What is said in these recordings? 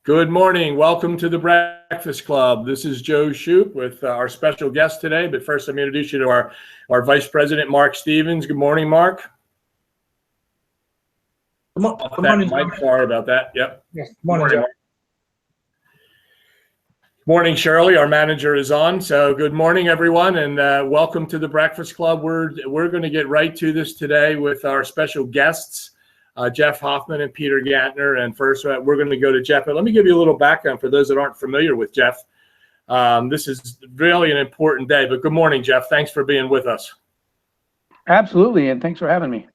Good morning. Welcome to the Breakfast Club. This is Joe Shoup with our special guest today. But first, let me introduce you to our Vice President, Mark Stevens. Good morning, Mark. Good morning. Mike, sorry about that. Yep. Yes. Good morning, Joe. Morning, Shirley. Our manager is on. So good morning, everyone, and welcome to the Breakfast Club. We're going to get right to this today with our special guests, Jeff Hoffman and Peter Gantner. And first, we're going to go to Jeff. But let me give you a little background for those that aren't familiar with Jeff. This is really an important day. But good morning, Jeff. Thanks for being with us. Absolutely, and thanks for having me.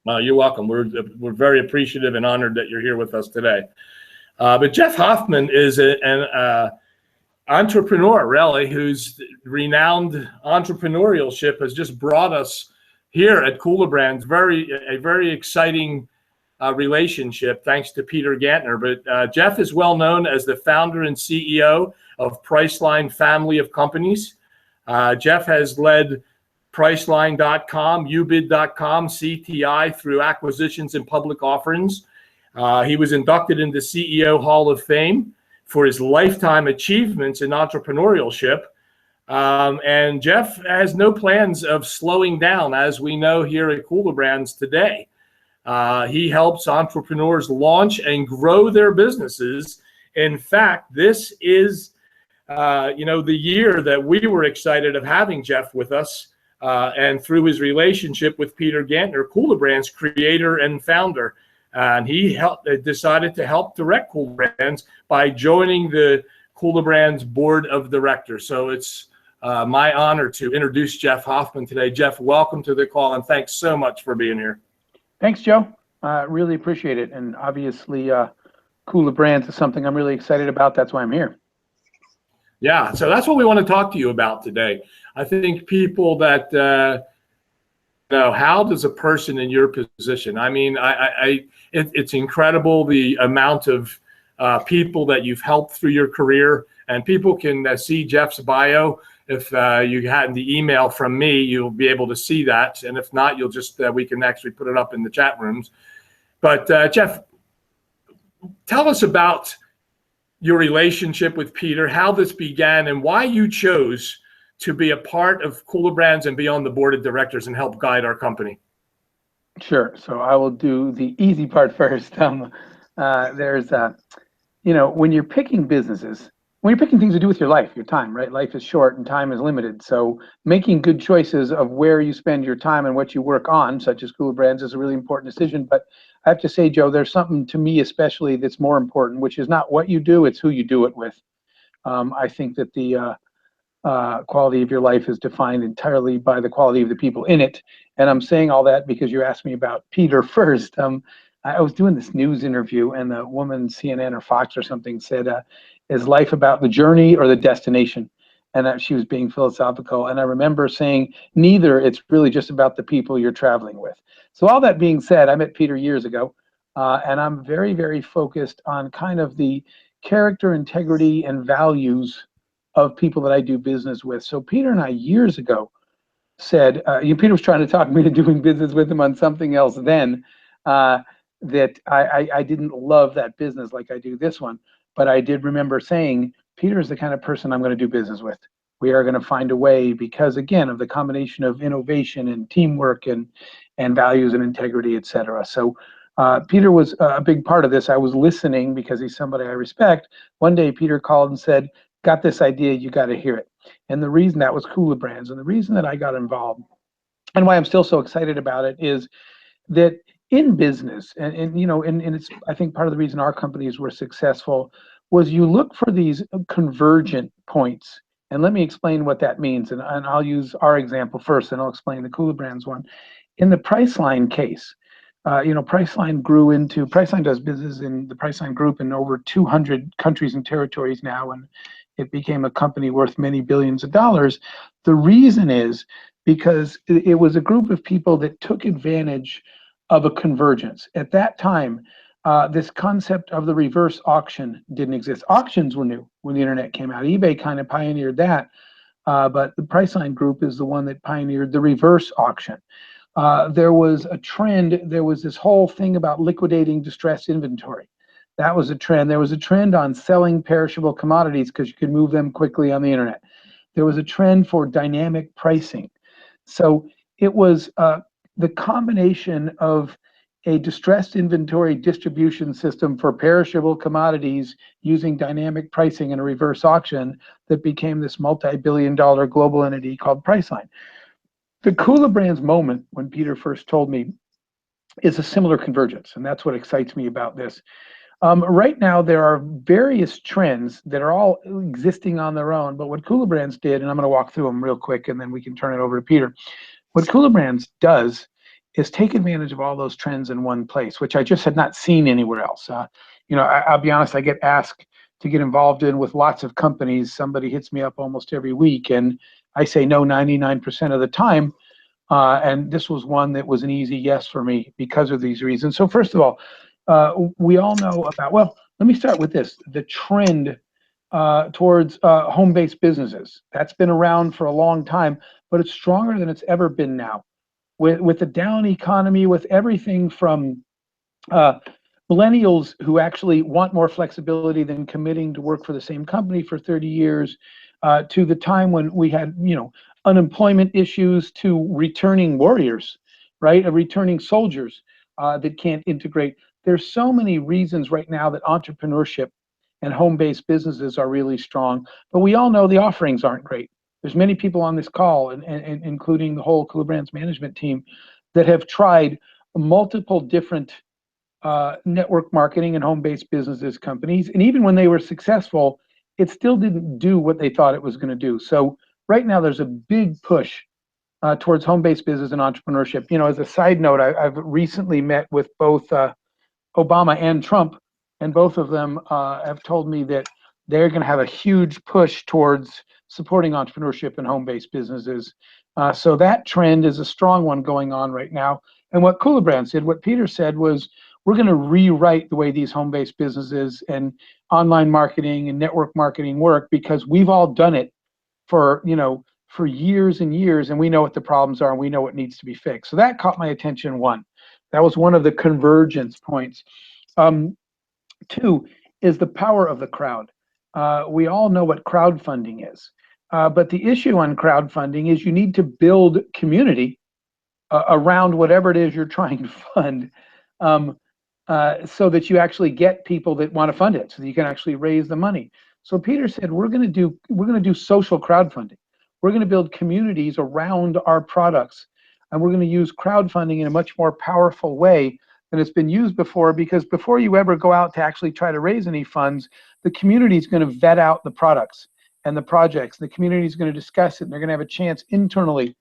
You're welcome. We're very appreciative and honored that you're here with us today. But Jeff Hoffman is an entrepreneur, really, whose renowned entrepreneurship has just brought us here at Cooler Brands a very exciting relationship, thanks to Peter Gantner. But Jeff is well known as the founder and CEO of Priceline family of companies. Jeff has led Priceline.com, Ubid.com, CTI through acquisitions and public offerings. He was inducted into CEO Hall of Fame for his lifetime achievements in entrepreneurship. And Jeff has no plans of slowing down, as we know here at Cooler Brands today. He helps entrepreneurs launch and grow their businesses. In fact, this is, the year that we were excited of having Jeff with us. And through his relationship with Peter Gantner, Cooler Brands creator and founder. And he decided to help direct Cooler Brands by joining the Cooler Brands board of directors. So it's my honor to introduce Jeff Hoffman today. Jeff, welcome to the call, and thanks so much for being here. Thanks, Joe. Really appreciate it. And obviously, Cooler Brands is something I'm really excited about. That's why I'm here. Yeah, so that's what we want to talk to you about today. I think people that know, how does a person in your position? I mean, it's incredible the amount of people that you've helped through your career, and people can see Jeff's bio. If you had the email from me, you'll be able to see that, and if not, you'll just we can actually put it up in the chat rooms. But Jeff, tell us about your relationship with Peter, how this began, and why you chose to be a part of Cooler Brands and be on the board of directors and help guide our company. Sure. So I will do the easy part first. There's, when you're picking businesses, when you're picking things to do with your life, your time, right? Life is short and time is limited. So making good choices of where you spend your time and what you work on, such as Cooler Brands, is a really important decision. But I have to say, Joe, there's something to me especially that's more important, which is not what you do, it's who you do it with. I think that the quality of your life is defined entirely by the quality of the people in it. And I'm saying all that because you asked me about Peter first. I was doing this news interview, and the woman, CNN or Fox or something, said, is life about the journey or the destination? And she was being philosophical. And I remember saying, neither. It's really just about the people you're traveling with. So all that being said, I met Peter years ago, and I'm very, very focused on kind of the character, integrity, and values of people that I do business with. So Peter and I years ago said, Peter was trying to talk me to doing business with him on something else then, that I didn't love that business like I do this one. But I did remember saying, Peter is the kind of person I'm going to do business with. We are going to find a way because, again, of the combination of innovation and teamwork and values and integrity, et cetera. So Peter was a big part of this. I was listening because he's somebody I respect. One day, Peter called and said, got this idea, you got to hear it. And the reason that was Cooler Brands, and the reason that I got involved, and why I'm still so excited about it, is that in business, and it's, I think part of the reason our companies were successful was you look for these convergent points. And let me explain what that means. And I'll use our example first, and I'll explain the Cooler Brands one. In the Priceline case, Priceline does business in the Priceline Group in over 200 countries and territories now, and it became a company worth many billions of dollars. The reason is because it was a group of people that took advantage of a convergence. At that time, this concept of the reverse auction didn't exist. Auctions were new when the internet came out. eBay kind of pioneered that, but the Priceline Group is the one that pioneered the reverse auction. There was a trend, there was this whole thing about liquidating distressed inventory. That was a trend. There was a trend on selling perishable commodities because you could move them quickly on the internet. There was a trend for dynamic pricing. So it was the combination of a distressed inventory distribution system for perishable commodities using dynamic pricing and a reverse auction that became this multi-billion-dollar global entity called Priceline. The Kula Brands moment, when Peter first told me, is a similar convergence, and that's what excites me about this. Right now, there are various trends that are all existing on their own, but what Kula Brands did, and I'm going to walk through them real quick, and then we can turn it over to Peter. What Kula Brands does is take advantage of all those trends in one place, which I just had not seen anywhere else. I'll be honest, I get asked to get involved in with lots of companies. Somebody hits me up almost every week, and I say no 99% of the time. And this was one that was an easy yes for me because of these reasons. So first of all, we all know about, well, let me start with this, the trend towards home-based businesses. That's been around for a long time, but it's stronger than it's ever been now. With the down economy, with everything from millennials who actually want more flexibility than committing to work for the same company for 30 years, to the time when we had, unemployment issues, to returning warriors, right? Returning soldiers that can't integrate. There's so many reasons right now that entrepreneurship and home-based businesses are really strong, but we all know the offerings aren't great. There's many people on this call, and including the whole Kula Brands management team, that have tried multiple different network marketing and home-based businesses companies, and even when they were successful, it still didn't do what they thought it was going to do. So right now, there's a big push towards home-based business and entrepreneurship. As a side note, I've recently met with both Obama and Trump, and both of them have told me that they're going to have a huge push towards supporting entrepreneurship and home-based businesses. So that trend is a strong one going on right now. And what Kula Brands did, what Peter said was, we're going to rewrite the way these home-based businesses and online marketing and network marketing work, because we've all done it for years and years, and we know what the problems are and we know what needs to be fixed. So that caught my attention. One, that was one of the convergence points. Two is the power of the crowd. We all know what crowdfunding is, but the issue on crowdfunding is you need to build community around whatever it is you're trying to fund, so that you actually get people that want to fund it, so that you can actually raise the money. So Peter said, we're going to do social crowdfunding. We're going to build communities around our products, and we're going to use crowdfunding in a much more powerful way than it's been used before, because before you ever go out to actually try to raise any funds, the community is going to vet out the products and the projects. The community is going to discuss it, and they're going to have a chance internally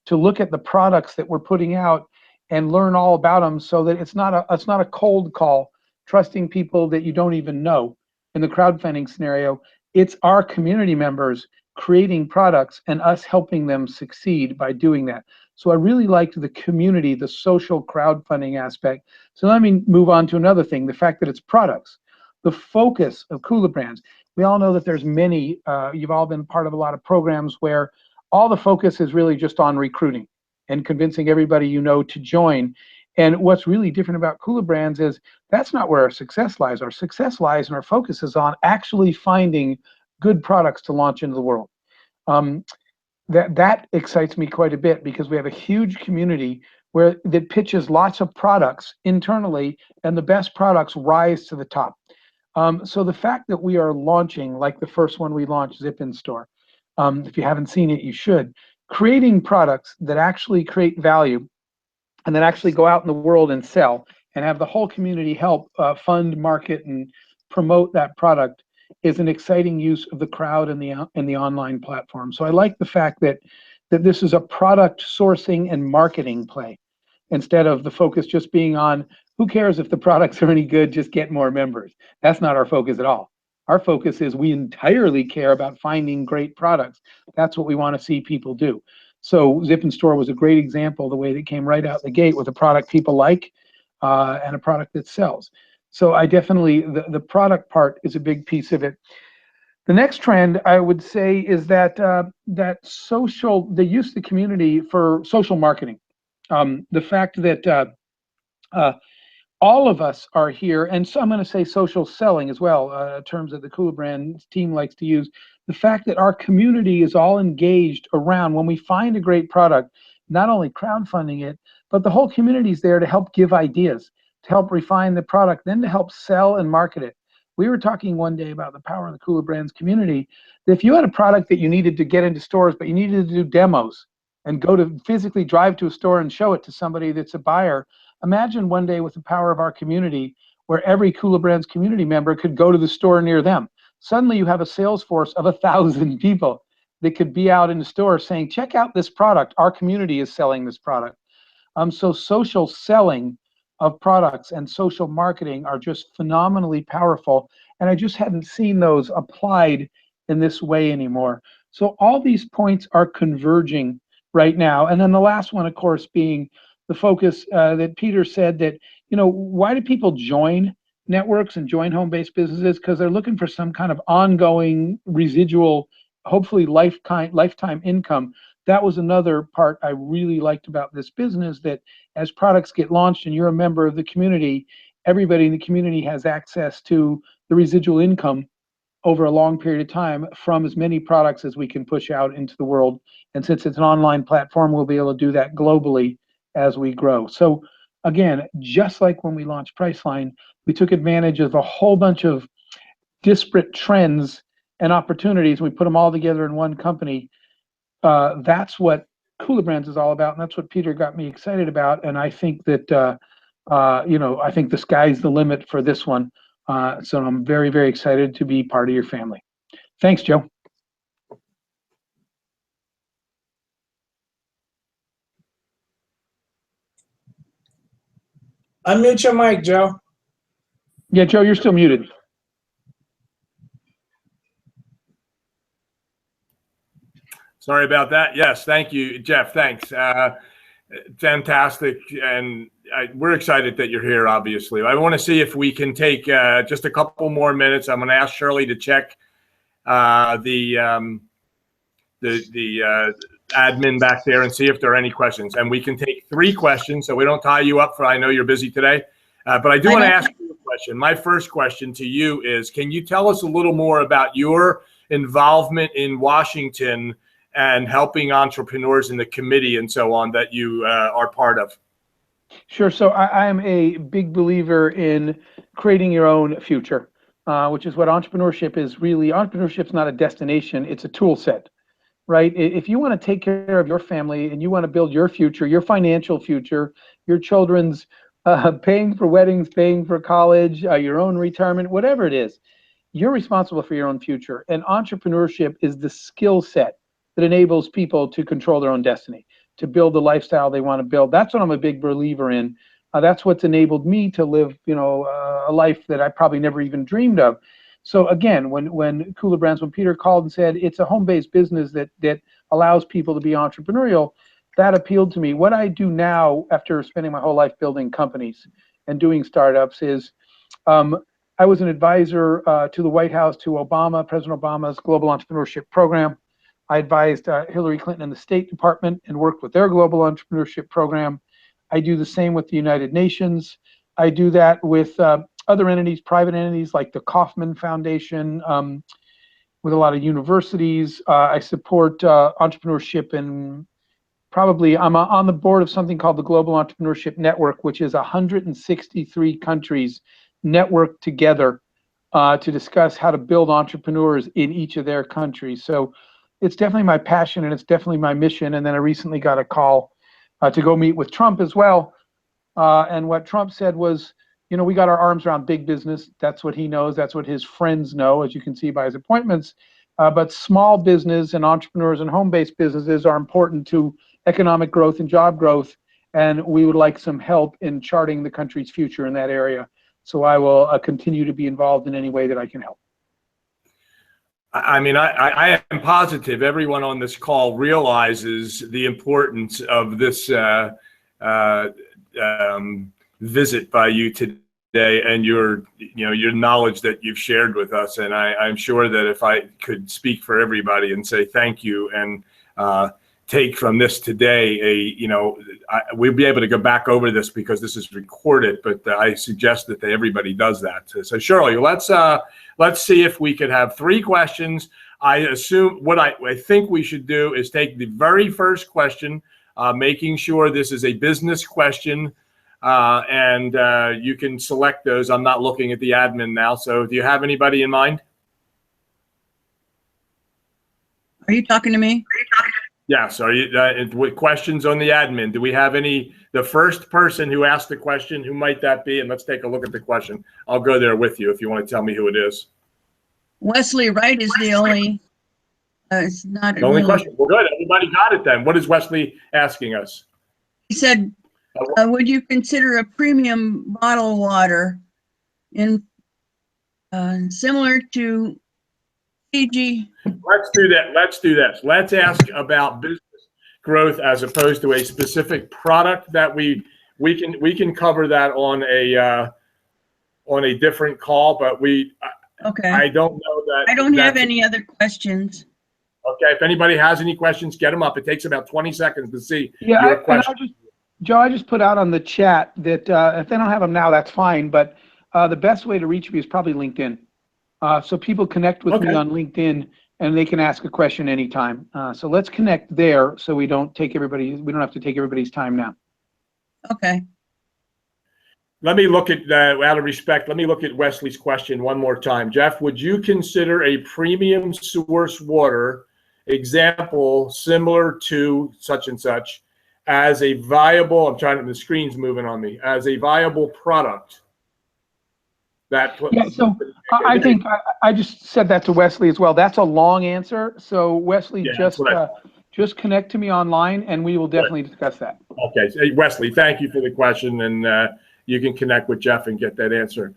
to look at the products that we're putting out and learn all about them, so that it's not a cold call trusting people that you don't even know. In the crowdfunding scenario, it's our community members creating products and us helping them succeed by doing that. So I really liked the community, the social crowdfunding aspect. So let me move on to another thing, the fact that it's products. The focus of Kula Brands. We all know that there's many, you've all been part of a lot of programs where all the focus is really just on recruiting and convincing everybody to join. And what's really different about Kula Brands is that's not where our success lies. Our success lies and our focus is on actually finding good products to launch into the world. That excites me quite a bit, because we have a huge community that pitches lots of products internally, and the best products rise to the top. So the fact that we are launching, like the first one we launched, Zip in Store, if you haven't seen it, you should, creating products that actually create value and that actually go out in the world and sell, and have the whole community help fund, market, and promote that product, is an exciting use of the crowd and the online platform. So I like the fact that this is a product sourcing and marketing play, instead of the focus just being on, who cares if the products are any good, just get more members. That's not our focus at all. Our focus is we entirely care about finding great products. That's what we want to see people do. So Zip in Store was a great example, the way that came right out the gate with a product people like and a product that sells. So I definitely, the product part is a big piece of it. The next trend I would say is that the use of the community for social marketing. The fact that all of us are here, and so I'm going to say social selling as well, terms that the Kula Brand team likes to use. The fact that our community is all engaged around when we find a great product, not only crowdfunding it, but the whole community is there to help give ideas, to help refine the product, then to help sell and market it. We were talking one day about the power of the Kula Brands community. That if you had a product that you needed to get into stores, but you needed to do demos and go to physically drive to a store and show it to somebody that's a buyer, imagine one day with the power of our community where every Kula Brands community member could go to the store near them. Suddenly you have a sales force of 1,000 people that could be out in the store saying, check out this product. Our community is selling this product. So social selling of products and social marketing are just phenomenally powerful. And I just hadn't seen those applied in this way anymore. So all these points are converging right now. And then the last one, of course, being the focus that Peter said that, why do people join networks and join home-based businesses? Because they're looking for some kind of ongoing residual, hopefully lifetime income. That was another part I really liked about this business, that as products get launched and you're a member of the community, everybody in the community has access to the residual income over a long period of time from as many products as we can push out into the world. And since it's an online platform, we'll be able to do that globally as we grow. So again, just like when we launched Priceline, we took advantage of a whole bunch of disparate trends and opportunities. We put them all together in one company. That's what Kula Brands is all about, and that's what Peter got me excited about. And I think that I think the sky's the limit for this one. So I'm very, very excited to be part of your family. Thanks, Joe. Unmute your mic, Joe. Yeah, Joe, you're still muted. Sorry about that. Yes, thank you, Jeff. Thanks. Fantastic. And we're excited that you're here, obviously. I want to see if we can take just a couple more minutes. I'm going to ask Shirley to check the admin back there and see if there are any questions. And we can take 3 questions, so we don't tie you up, for I know you're busy today. But I do want to ask you a question. My first question to you is, can you tell us a little more about your involvement in Washington and helping entrepreneurs in the committee and so on that you are part of? Sure. So I am a big believer in creating your own future, which is what entrepreneurship is really. Entrepreneurship's not a destination, it's a tool set, right? If you want to take care of your family and you want to build your future, your financial future, your children's paying for weddings, paying for college, your own retirement, whatever it is, you're responsible for your own future. And entrepreneurship is the skill set that enables people to control their own destiny, to build the lifestyle they want to build. That's what I'm a big believer in. That's what's enabled me to live, a life that I probably never even dreamed of. So again, when Kula Brands, when Peter called and said it's a home-based business that allows people to be entrepreneurial, that appealed to me. What I do now, after spending my whole life building companies and doing startups, is I was an advisor to the White House, to President Obama's Global Entrepreneurship Program. I advised Hillary Clinton in the State Department and worked with their global entrepreneurship program. I do the same with the United Nations. I do that with other entities, private entities like the Kauffman Foundation, with a lot of universities. I support entrepreneurship in I'm on the board of something called the Global Entrepreneurship Network, which is 163 countries networked together to discuss how to build entrepreneurs in each of their countries. So it's definitely my passion and it's definitely my mission. And then I recently got a call to go meet with Trump as well. And what Trump said was, we got our arms around big business. That's what he knows. That's what his friends know, as you can see by his appointments. But small business and entrepreneurs and home-based businesses are important to economic growth and job growth. And we would like some help in charting the country's future in that area. So I will continue to be involved in any way that I can help. I mean, I am positive everyone on this call realizes the importance of this visit by you today and your knowledge that you've shared with us. And I'm sure that if I could speak for everybody and say thank you and take from this today, we'll be able to go back over this because this is recorded, but I suggest that everybody does that. So Shirley, let's see if we could have 3 questions. I assume what I think we should do is take the very first question, making sure this is a business question, and you can select those. I'm not looking at the admin now. So do you have anybody in mind? Are you talking to me? Yes. Are you with questions on the admin? Do we have the first person who asked the question, who might that be? And let's take a look at the question. I'll go there with you if you want to tell me who it is. Wesley Wright is the only, it's not The only really, question. Well, good. Everybody got it then. What is Wesley asking us? he said, would you consider a premium bottled water in similar to Fiji? Let's do that. Let's do this. Let's ask about business growth as opposed to a specific product that we can cover that on a different call, but Okay. I don't know that. I don't have any other questions. Okay. If anybody has any questions, get them up. It takes about 20 seconds to see Yeah, your question. Joe, I just put out on the chat that if they don't have them now, that's fine. But the best way to reach me is probably LinkedIn. So people connect with me on LinkedIn, and they can ask a question anytime. So let's connect there, so we don't have to take everybody's time now. Okay. Let me look at, out of respect, let me look at Wesley's question one more time. Jeff, would you consider a premium source water example similar to such and such as a viable, the screen's moving on me, as a viable product? Yeah, so I think I just said that to Wesley as well. That's a long answer. So Wesley, just connect to me online and we will definitely discuss that. Okay, hey, Wesley, thank you for the question, and you can connect with Jeff and get that answer.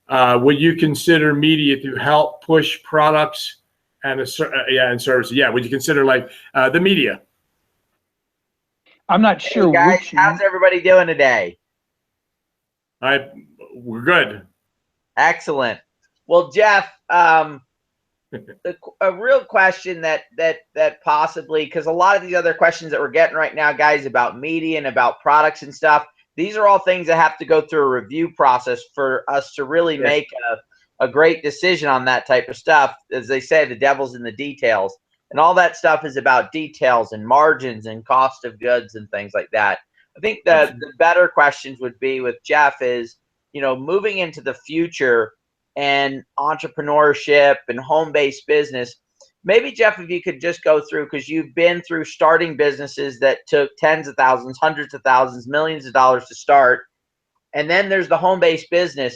Would you consider media to help push products and services? Yeah, would you consider like the media? I'm not sure. Hey guys, how's everybody doing today? We're good. Excellent. Well, Jeff, a real question that possibly, because a lot of these other questions that we're getting right now, guys, about media and about products and stuff, these are all things that have to go through a review process for us to really make a great decision on that type of stuff. As they say, the devil's in the details. And all that stuff is about details and margins and cost of goods and things like that. I think the better questions would be with Jeff is, moving into the future and entrepreneurship and home-based business. Maybe, Jeff, if you could just go through, because you've been through starting businesses that took tens of thousands, hundreds of thousands, millions of dollars to start. And then there's the home-based business.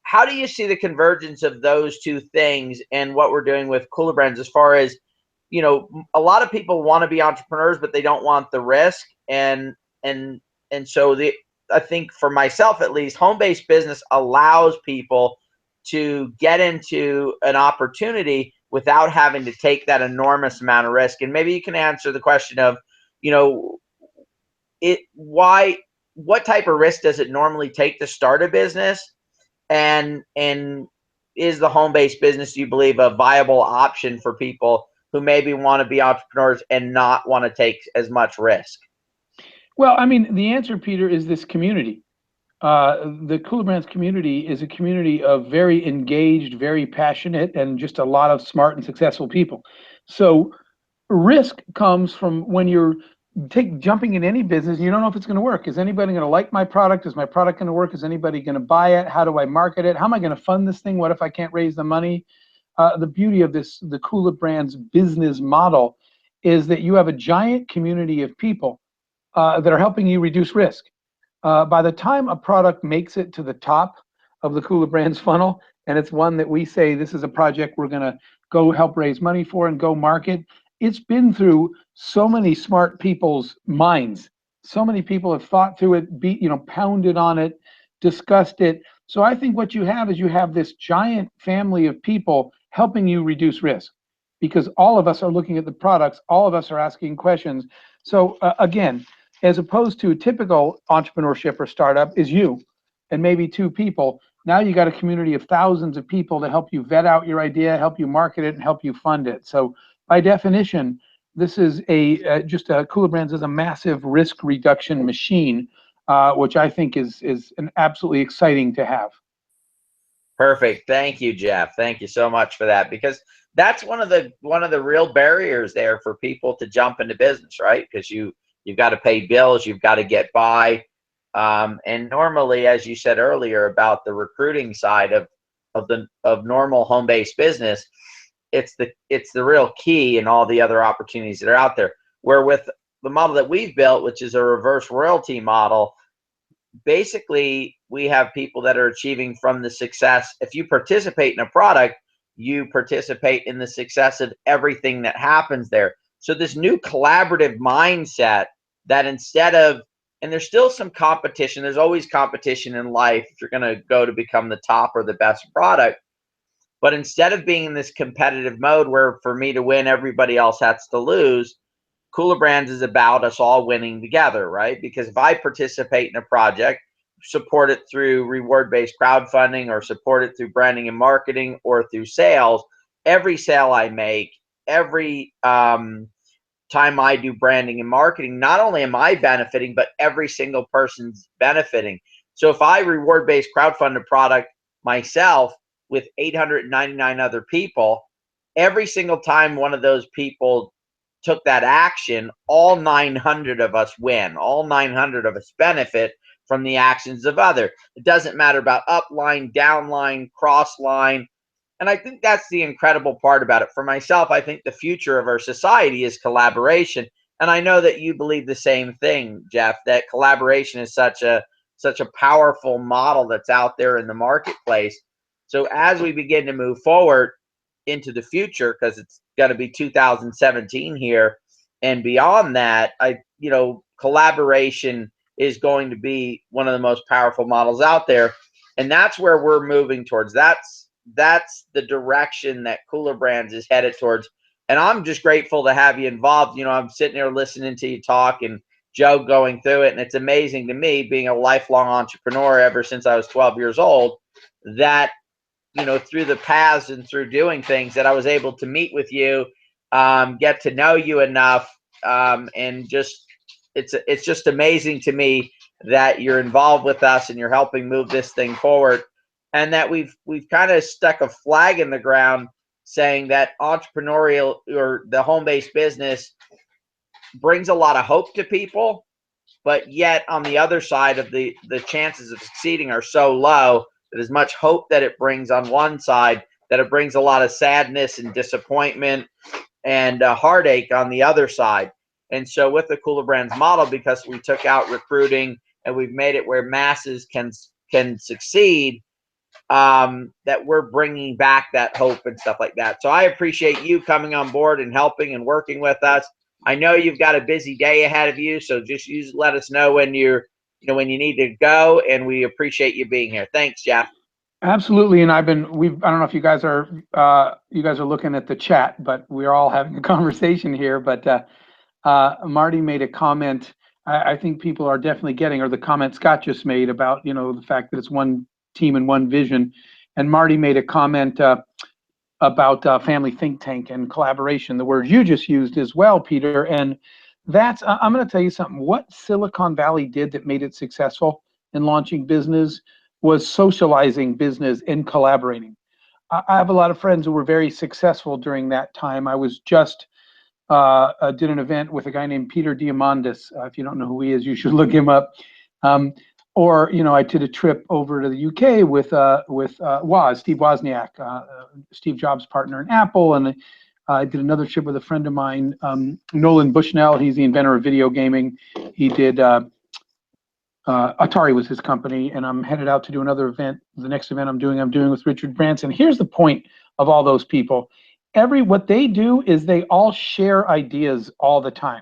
How do you see the convergence of those two things and what we're doing with Cooler Brands as far as, a lot of people want to be entrepreneurs, but they don't want the risk. And so I think for myself, at least, home-based business allows people to get into an opportunity without having to take that enormous amount of risk. And maybe you can answer the question of, what type of risk does it normally take to start a business? And is the home-based business, do you believe, a viable option for people who maybe want to be entrepreneurs and not want to take as much risk? Well, I mean, the answer, Peter, is this community. The Cooler Brands community is a community of very engaged, very passionate, and just a lot of smart and successful people. So risk comes from when you're jumping in any business, you don't know if it's going to work. Is anybody going to like my product? Is my product going to work? Is anybody going to buy it? How do I market it? How am I going to fund this thing? What if I can't raise the money? The beauty of the Cooler Brands business model is that you have a giant community of people that are helping you reduce risk. By the time a product makes it to the top of the Cooler Brands funnel, and it's one that we say this is a project we're going to go help raise money for and go market, it's been through so many smart people's minds. So many people have thought through it, pounded on it, discussed it. So I think what you have is you have this giant family of people helping you reduce risk, because all of us are looking at the products, all of us are asking questions. So again, as opposed to typical entrepreneurship or startup is you and maybe 2 people. Now you got a community of thousands of people to help you vet out your idea, help you market it, and help you fund it. So by definition, this is just Cooler Brands is a massive risk reduction machine, which I think is an absolutely exciting to have. Perfect. Thank you, Jeff. Thank you so much for that, because that's one of the real barriers there for people to jump into business, right? Because you've got to pay bills, you've got to get by, and normally, as you said earlier about the recruiting side of normal home-based business, it's the real key in all the other opportunities that are out there. Where with the model that we've built, which is a reverse royalty model, basically we have people that are achieving from the success. If you participate in a product, you participate in the success of everything that happens there. So this new collaborative mindset that instead of, and there's still some competition, there's always competition in life if you're going to go to become the top or the best product, but instead of being in this competitive mode where for me to win everybody else has to lose, Cooler Brands is about us all winning together, right? Because if I participate in a project, support it through reward-based crowdfunding or support it through branding and marketing or through sales, every sale I make, every time I do branding and marketing, not only am I benefiting, but every single person's benefiting. So if I reward-based crowdfund a product myself with 899 other people, every single time one of those people took that action, all 900 of us win. All 900 of us benefit from the actions of other. It doesn't matter about upline, downline, crossline. And I think that's the incredible part about it. For myself, I think the future of our society is collaboration. And I know that you believe the same thing, Jeff, that collaboration is such a powerful model that's out there in the marketplace. So as we begin to move forward into the future, because it's going to be 2017 here and beyond that, collaboration is going to be one of the most powerful models out there, and that's where we're moving towards. That's the direction that Cooler Brands is headed towards, and I'm just grateful to have you involved. I'm sitting here listening to you talk and Joe going through it, and it's amazing to me, being a lifelong entrepreneur ever since I was 12 years old, that through the paths and through doing things that I was able to meet with you, get to know you enough, and just it's just amazing to me that you're involved with us and you're helping move this thing forward, and that we've kind of stuck a flag in the ground saying that entrepreneurial or the home-based business brings a lot of hope to people, but yet on the other side of the chances of succeeding are so low that as much hope that it brings on one side, that it brings a lot of sadness and disappointment and heartache on the other side. And so with the Cooler Brands model, because we took out recruiting and we've made it where masses can succeed, that we're bringing back that hope and stuff like that. So I appreciate you coming on board and helping and working with us. I know you've got a busy day ahead of you, so just let us know when when you need to go, and we appreciate you being here. Thanks, Jeff. Absolutely, and I don't know if you guys are looking at the chat, but we're all having a conversation here. But Marty made a comment. I think people are definitely getting, or the comment Scott just made about the fact that it's one team and one vision. And Marty made a comment about family think tank and collaboration, the word you just used as well, Peter. And that's, I'm going to tell you something. What Silicon Valley did that made it successful in launching business was socializing business and collaborating. I have a lot of friends who were very successful during that time. I was just did an event with a guy named Peter Diamandis. If you don't know who he is, you should look him up. Or I did a trip over to the UK with Steve Wozniak, Steve Jobs' partner in Apple, and I did another trip with a friend of mine, Nolan Bushnell. He's the inventor of video gaming. He did Atari was his company, and I'm headed out to do another event. The next event I'm doing with Richard Branson. Here's the point of all those people. What they do is they all share ideas all the time.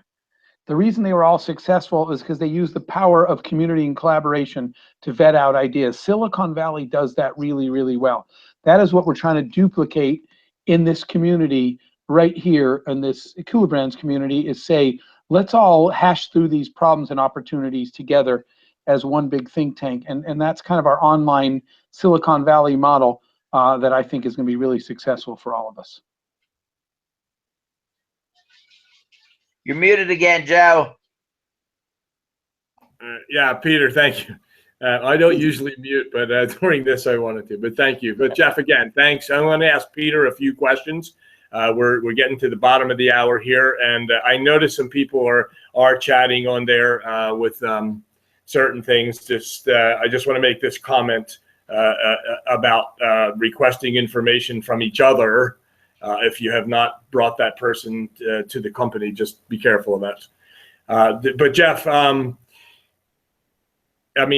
The reason they were all successful is because they use the power of community and collaboration to vet out ideas. Silicon Valley does that really, really well. That is what we're trying to duplicate in this community right here, in this Cooler Brands community, is say, let's all hash through these problems and opportunities together as one big think tank. And that's kind of our online Silicon Valley model that I think is going to be really successful for all of us. You're muted again, Joe. Yeah, Peter, thank you. I don't usually mute, but during this I wanted to. But thank you. But Jeff, again, thanks. I want to ask Peter a few questions. We're getting to the bottom of the hour here, and I noticed some people are chatting on there with certain things. I just want to make this comment about requesting information from each other. If you have not brought that person to the company, just be careful of that. But Jeff,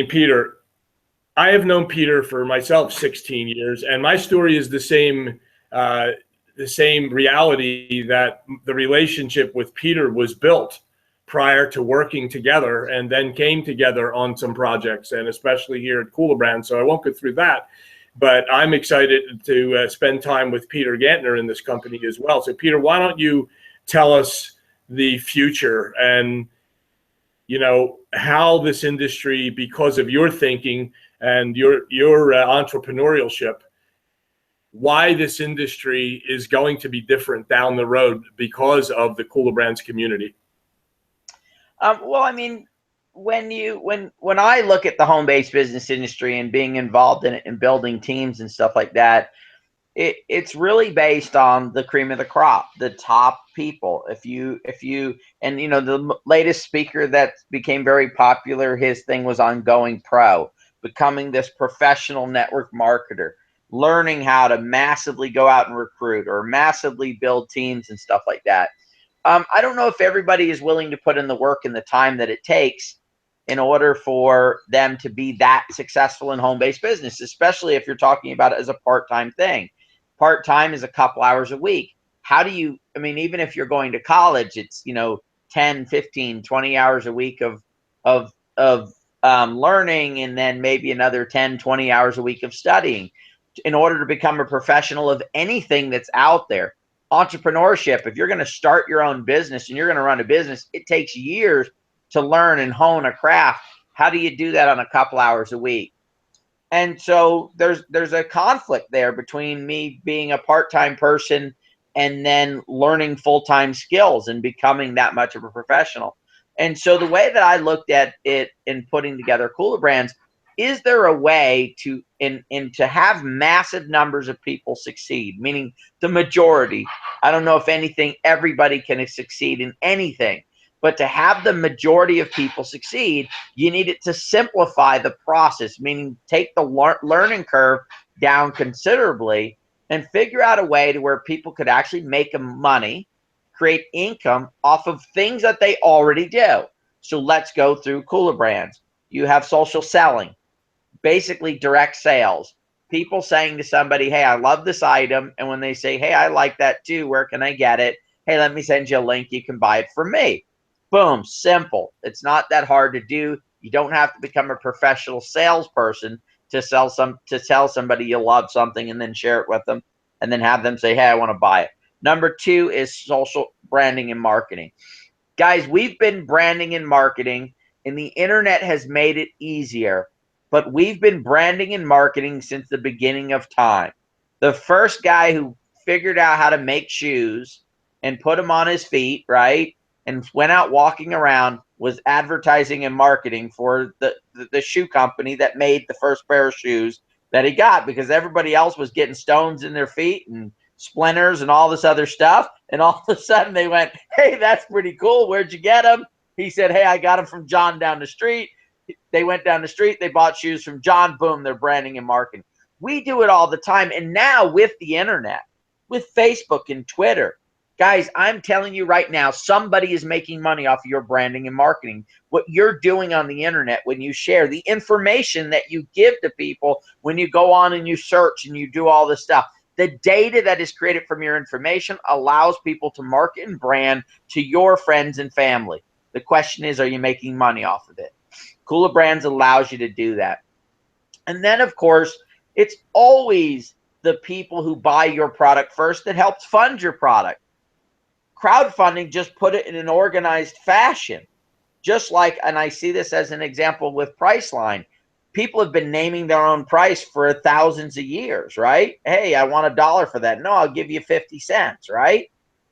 Peter, I have known Peter for myself 16 years, and my story is the same reality, that the relationship with Peter was built prior to working together and then came together on some projects, and especially here at Cooler Brands. So I won't go through that, but I'm excited to spend time with Peter Gantner in this company as well. So Peter, why don't you tell us the future and how this industry, because of your thinking and your entrepreneurship, why this industry is going to be different down the road because of the Cooler Brands community. Well, I mean, when I look at the home-based business industry and being involved in it and building teams and stuff like that, it's really based on the cream of the crop, the top people. If you and the latest speaker that became very popular, his thing was on going pro, becoming this professional network marketer, learning how to massively go out and recruit or massively build teams and stuff like that. I don't know if everybody is willing to put in the work and the time that it takes in order for them to be that successful in home-based business, especially if you're talking about it as a part-time thing. Part-time is a couple hours a week. How do you, even if you're going to college, it's, 10, 15, 20 hours a week of learning, and then maybe another 10, 20 hours a week of studying in order to become a professional of anything that's out there. Entrepreneurship, if you're going to start your own business and you're going to run a business, it takes years to learn and hone a craft. How do you do that on a couple hours a week? And so there's a conflict there between me being a part-time person and then learning full-time skills and becoming that much of a professional. And so the way that I looked at it in putting together Cooler Brands, is there a way to have massive numbers of people succeed, meaning the majority? I don't know if anything, everybody can succeed in anything, but to have the majority of people succeed, you need it to simplify the process, meaning take the learning curve down considerably and figure out a way to where people could actually make money, create income off of things that they already do. So let's go through Cooler Brands. You have social selling, basically direct sales. People saying to somebody, hey, I love this item. And when they say, hey, I like that too, where can I get it? Hey, let me send you a link. You can buy it from me. Boom, simple. It's not that hard to do. You don't have to become a professional salesperson to tell somebody you love something and then share it with them and then have them say, hey, I want to buy it. Number 2 is social branding and marketing. Guys, we've been branding and marketing, and the internet has made it easier, but we've been branding and marketing since the beginning of time. The first guy who figured out how to make shoes and put them on his feet, right, and went out walking around was advertising and marketing for the shoe company that made the first pair of shoes that he got, because everybody else was getting stones in their feet and splinters and all this other stuff. And all of a sudden they went, hey, that's pretty cool. Where'd you get them? He said, hey, I got them from John down the street. They went down the street. They bought shoes from John. Boom, they're branding and marketing. We do it all the time. And now with the internet, with Facebook and Twitter, guys, I'm telling you right now, somebody is making money off of your branding and marketing. What you're doing on the internet when you share the information that you give to people, when you go on and you search and you do all this stuff, the data that is created from your information allows people to market and brand to your friends and family. The question is, are you making money off of it? Cooler Brands allows you to do that. And then, of course, it's always the people who buy your product first that helps fund your product. Crowdfunding just put it in an organized fashion. Just like, and I see this as an example with Priceline. People have been naming their own price for thousands of years, right? Hey, I want $1 for that. No, I'll give you 50 cents, right?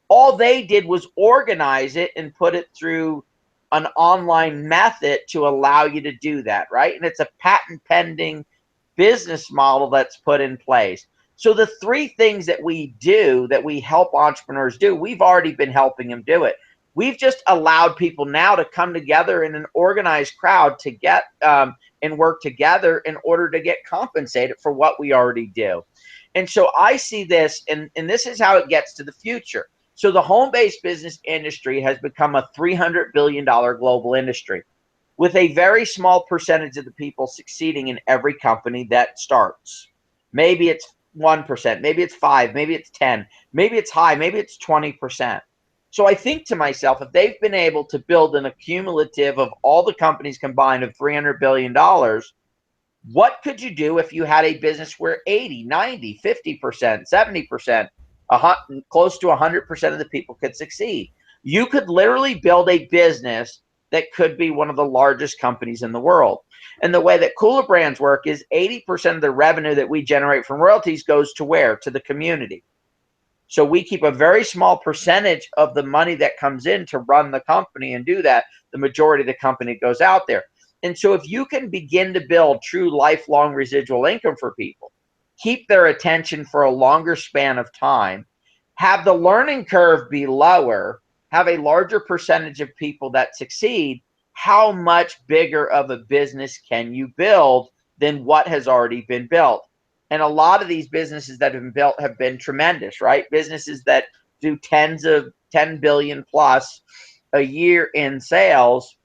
All they did was organize it and put it through an online method to allow you to do that, right? And it's a patent pending business model that's put in place. So the three things that we do, that we help entrepreneurs do, we've already been helping them do it. We've just allowed people now to come together in an organized crowd to get and work together in order to get compensated for what we already do. And so I see this, and this is how it gets to the future. So the home-based business industry has become a $300 billion global industry, with a very small percentage of the people succeeding in every company that starts. Maybe it's 1%, maybe it's 5%, maybe it's 10%, maybe it's high, maybe it's 20%. So I think to myself, if they've been able to build an accumulative of all the companies combined of $300 billion, what could you do if you had a business where 80, 90, 50%, 70%, close to 100% of the people could succeed? You could literally build a business that could be one of the largest companies in the world. And the way that Cooler Brands work is 80% of the revenue that we generate from royalties goes to where? To the community. So we keep a very small percentage of the money that comes in to run the company and do that. The majority of the company goes out there. And so if you can begin to build true lifelong residual income for people, keep their attention for a longer span of time, have the learning curve be lower, have a larger percentage of people that succeed, how much bigger of a business can you build than what has already been built? And a lot of these businesses that have been built have been tremendous, right? Businesses that do 10 billion plus a year in sales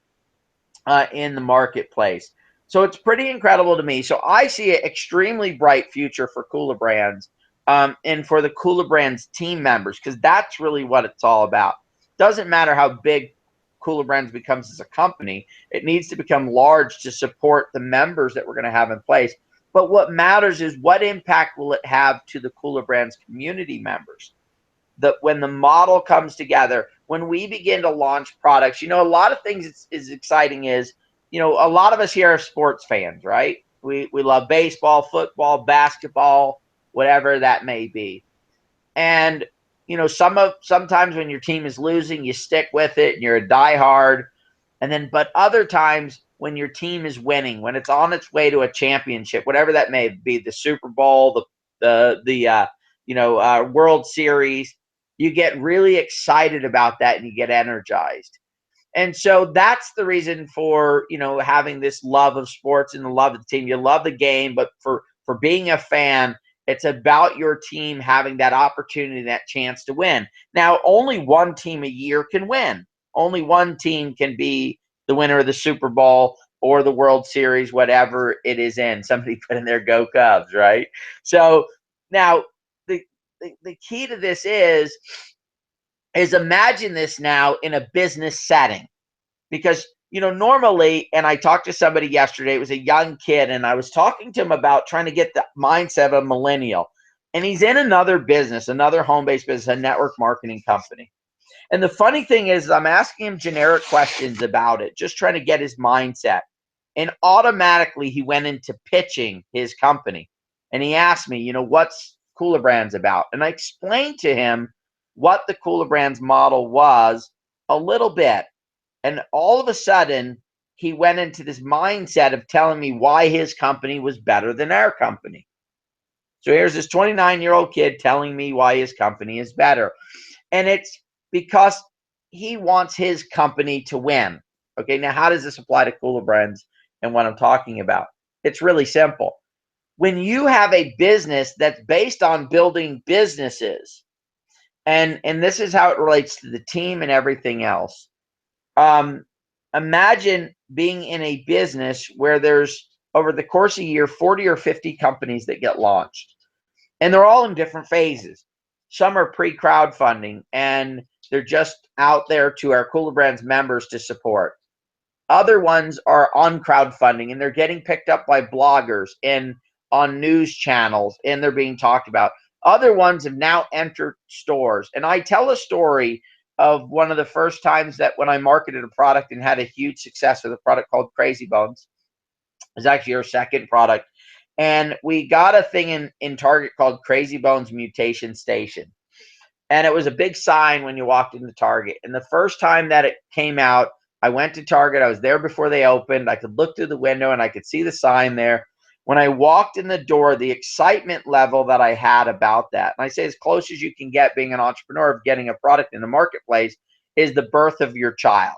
in the marketplace. So it's pretty incredible to me. So I see an extremely bright future for Cooler Brands and for the Cooler Brands team members, because that's really what it's all about. Doesn't matter how big Cooler Brands becomes as a company, it needs to become large to support the members that we're going to have in place. But what matters is what impact will it have to the Cooler Brands community members? That when the model comes together, when we begin to launch products, a lot of things is exciting is, a lot of us here are sports fans, right? We love baseball, football, basketball, whatever that may be. And, sometimes when your team is losing, you stick with it and you're a diehard. But other times when your team is winning, when it's on its way to a championship, whatever that may be, the Super Bowl, the World Series, you get really excited about that and you get energized. And so that's the reason for, having this love of sports and the love of the team. You love the game, but for being a fan, it's about your team having that opportunity, that chance to win. Now, only one team a year can win. Only one team can be the winner of the Super Bowl or the World Series, whatever it is in. Somebody put in there, go Cubs, right? So now the key to this is imagine this now in a business setting. Because, normally, and I talked to somebody yesterday, it was a young kid, and I was talking to him about trying to get the mindset of a millennial. And he's in another business, another home-based business, a network marketing company. And the funny thing is, I'm asking him generic questions about it, just trying to get his mindset. And automatically, he went into pitching his company. And he asked me, what's Cooler Brands about? And I explained to him what the Cooler Brands model was a little bit. And all of a sudden, he went into this mindset of telling me why his company was better than our company. So here's this 29-year-old kid telling me why his company is better. And it's because he wants his company to win. Okay, now how does this apply to Cooler Brands and what I'm talking about? It's really simple. When you have a business that's based on building businesses, and this is how it relates to the team and everything else. Imagine being in a business where there's, over the course of a year, 40 or 50 companies that get launched. And they're all in different phases. Some are pre-crowdfunding, and they're just out there to our Cooler Brands members to support. Other ones are on crowdfunding, and they're getting picked up by bloggers and on news channels, and they're being talked about. Other ones have now entered stores. And I tell a story of one of the first times that when I marketed a product and had a huge success with a product called Crazy Bones. It's actually our second product. And we got a thing in Target called Crazy Bones Mutation Station. And it was a big sign when you walked into Target. And the first time that it came out, I went to Target. I was there before they opened. I could look through the window and I could see the sign there. When I walked in the door, the excitement level that I had about that, and I say as close as you can get being an entrepreneur of getting a product in the marketplace, is the birth of your child.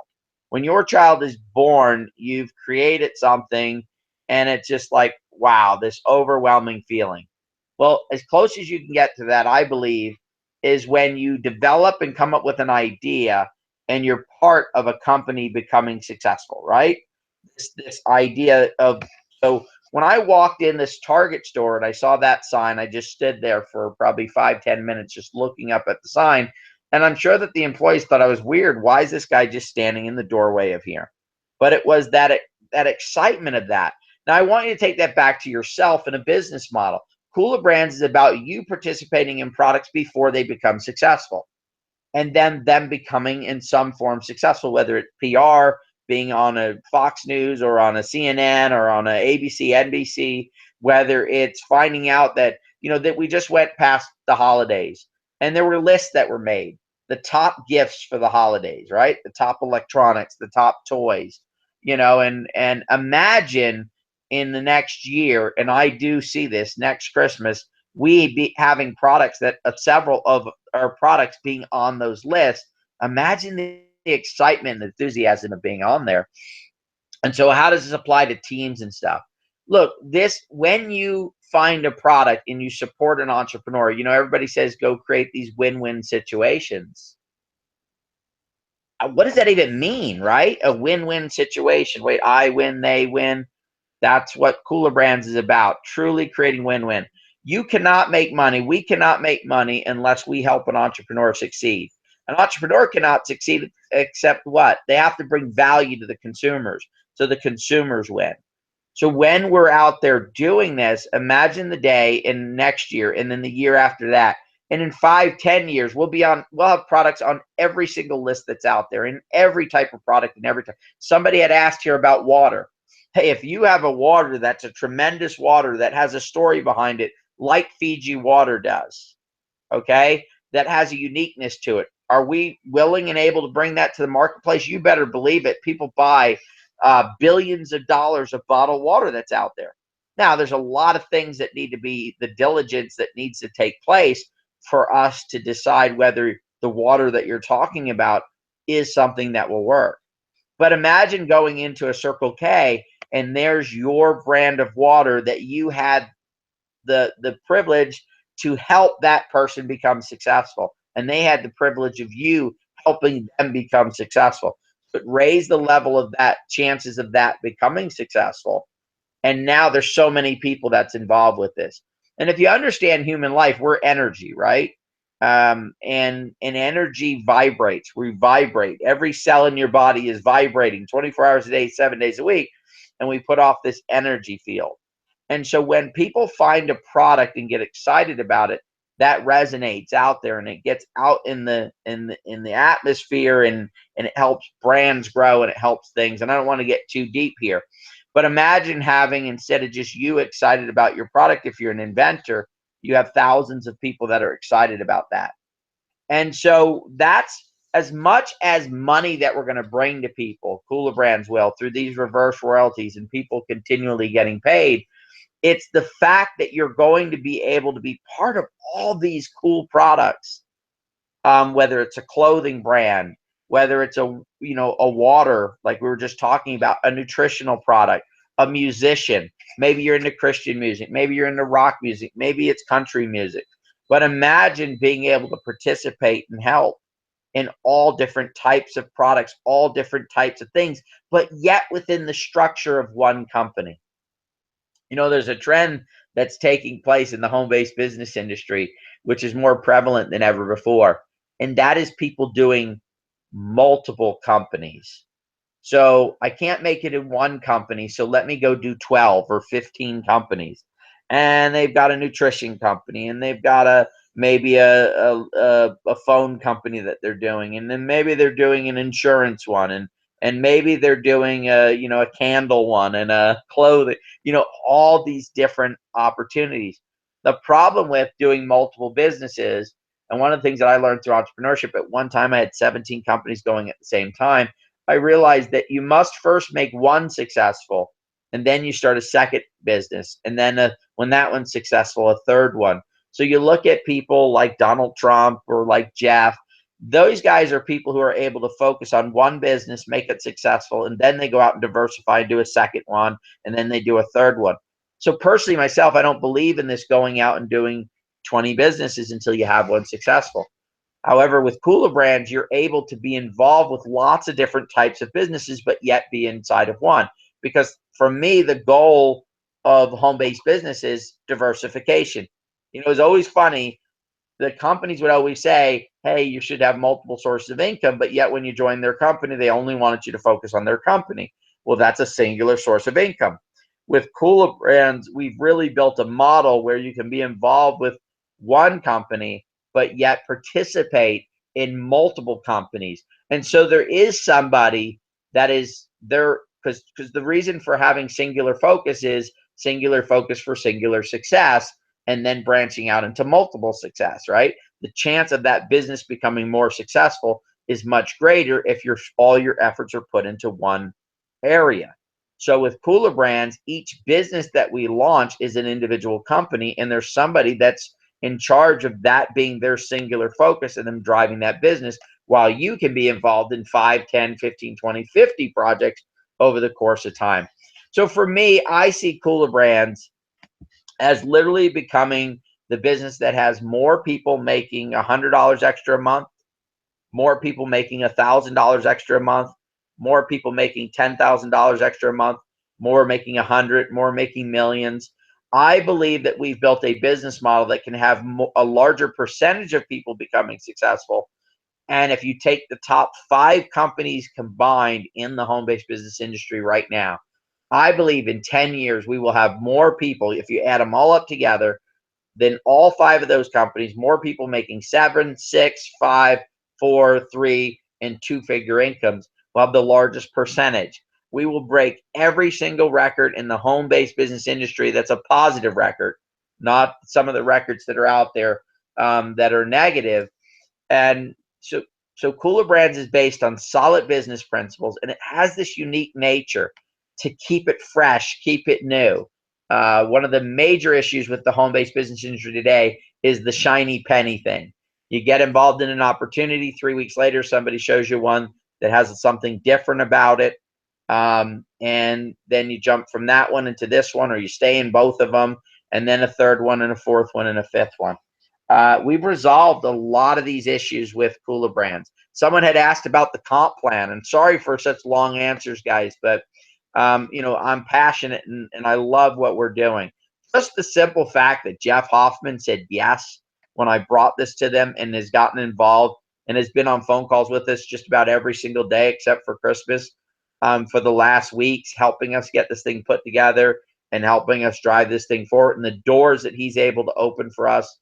When your child is born, you've created something, and it's just like, wow, this overwhelming feeling. Well, as close as you can get to that, I believe, is when you develop and come up with an idea and you're part of a company becoming successful, right? This idea of, so when I walked in this Target store and I saw that sign, I just stood there for probably 5-10 minutes just looking up at the sign. And I'm sure that the employees thought I was weird. Why is this guy just standing in the doorway of here? But it was that excitement of that. Now, I want you to take that back to yourself in a business model. Cooler Brands is about you participating in products before they become successful, and then them becoming in some form successful, whether it's PR, being on a Fox News or on a CNN or on a ABC, NBC, whether it's finding out that, that we just went past the holidays and there were lists that were made, the top gifts for the holidays, right? The top electronics, the top toys, and imagine in the next year, and I do see this next Christmas, we be having products that several of our products being on those lists. Imagine the excitement and enthusiasm of being on there. And so how does this apply to teams and stuff? Look, when you find a product and you support an entrepreneur, everybody says go create these win-win situations. What does that even mean, right? A win-win situation. Wait, I win, they win. That's what Cooler Brands is about, truly creating win-win. You cannot make money. We cannot make money unless we help an entrepreneur succeed. An entrepreneur cannot succeed except what? They have to bring value to the consumers, so the consumers win. So when we're out there doing this, imagine the day in next year and then the year after that. And in 5-10 years, we'll have products on every single list that's out there, in every type of product and every type. Somebody had asked here about water. Hey, if you have a water that's a tremendous water that has a story behind it, like Fiji water does, okay, that has a uniqueness to it, are we willing and able to bring that to the marketplace? You better believe it. People buy billions of dollars of bottled water that's out there. Now, there's a lot of things that need to be, the diligence that needs to take place for us to decide whether the water that you're talking about is something that will work. But imagine going into a Circle K and there's your brand of water that you had the privilege to help that person become successful. And they had the privilege of you helping them become successful. But raise the level of that, chances of that becoming successful. And now there's so many people that's involved with this. And if you understand human life, we're energy, right? And energy vibrates. We vibrate. Every cell in your body is vibrating 24 hours a day, 7 days a week. And we put off this energy field. And so when people find a product and get excited about it, that resonates out there and it gets out in the atmosphere, and it helps brands grow and it helps things. And I don't want to get too deep here, but imagine having, instead of just you excited about your product, if you're an inventor, you have thousands of people that are excited about that. And so that's as much as money that we're going to bring to people, Cooler Brands will, through these reverse royalties and people continually getting paid. It's the fact that you're going to be able to be part of all these cool products, whether it's a clothing brand, whether it's a water, like we were just talking about, a nutritional product, a musician. Maybe you're into Christian music. Maybe you're into rock music. Maybe it's country music. But imagine being able to participate and help in all different types of products, all different types of things, but yet within the structure of one company. There's a trend that's taking place in the home-based business industry, which is more prevalent than ever before. And that is people doing multiple companies. So I can't make it in one company, so let me go do 12 or 15 companies. And they've got a nutrition company, and they've got maybe a phone company that they're doing, and then maybe they're doing an insurance one, and maybe they're doing a candle one, and a clothing, all these different opportunities. The problem with doing multiple businesses And one of the things that I learned through entrepreneurship, at one time I had 17 companies going at the same time. I realized that you must first make one successful, and then you start a second business. And then when that one's successful, a third one. So you look at people like Donald Trump or like Jeff. Those guys are people who are able to focus on one business, make it successful, and then they go out and diversify and do a second one, and then they do a third one. So personally, myself, I don't believe in this going out and doing 20 businesses until you have one successful. However, with Kula Brands, you're able to be involved with lots of different types of businesses, but yet be inside of one. Because for me, the goal of home-based business is diversification. You know, it's always funny. The companies would always say, hey, you should have multiple sources of income, but yet when you join their company, they only wanted you to focus on their company. Well, that's a singular source of income. With Kula Brands, we've really built a model where you can be involved with one company, but yet participate in multiple companies. And so there is somebody that is there, because the reason for having singular focus is singular focus for singular success, and then branching out into multiple success, right? The chance of that business becoming more successful is much greater if all your efforts are put into one area. So with Kula Brands, each business that we launch is an individual company, and there's somebody that's in charge of that being their singular focus and them driving that business, while you can be involved in 5, 10, 15, 20, 50 projects over the course of time. So for me, I see Kula Brands as literally becoming the business that has more people making $100 extra a month, more people making $1,000 extra a month, more people making $10,000 extra a month, more making 100, more making millions. I believe that we've built a business model that can have a larger percentage of people becoming successful. And if you take the top 5 companies combined in the home-based business industry right now, I believe in 10 years, we will have more people, if you add them all up together, than all 5 of those companies, more people making 7, 6, 5, 4, 3, and 2-figure incomes will have the largest percentage. We will break every single record in the home-based business industry that's a positive record, not some of the records that are out there that are negative. And so Kula Brands is based on solid business principles, and it has this unique nature to keep it fresh, keep it new. One of the major issues with the home-based business industry today is the shiny penny thing. You get involved in an opportunity, 3 weeks later, somebody shows you one that has something different about it. And then you jump from that one into this one, or you stay in both of them, and then a third one and a fourth one and a fifth one. We've resolved a lot of these issues with Kula Brands. Someone had asked about the comp plan, and sorry for such long answers, guys, but you know, I'm passionate and I love what we're doing. Just the simple fact that Jeff Hoffman said yes when I brought this to them and has gotten involved and has been on phone calls with us just about every single day except for Christmas for the last weeks, helping us get this thing put together and helping us drive this thing forward. And the doors that he's able to open for us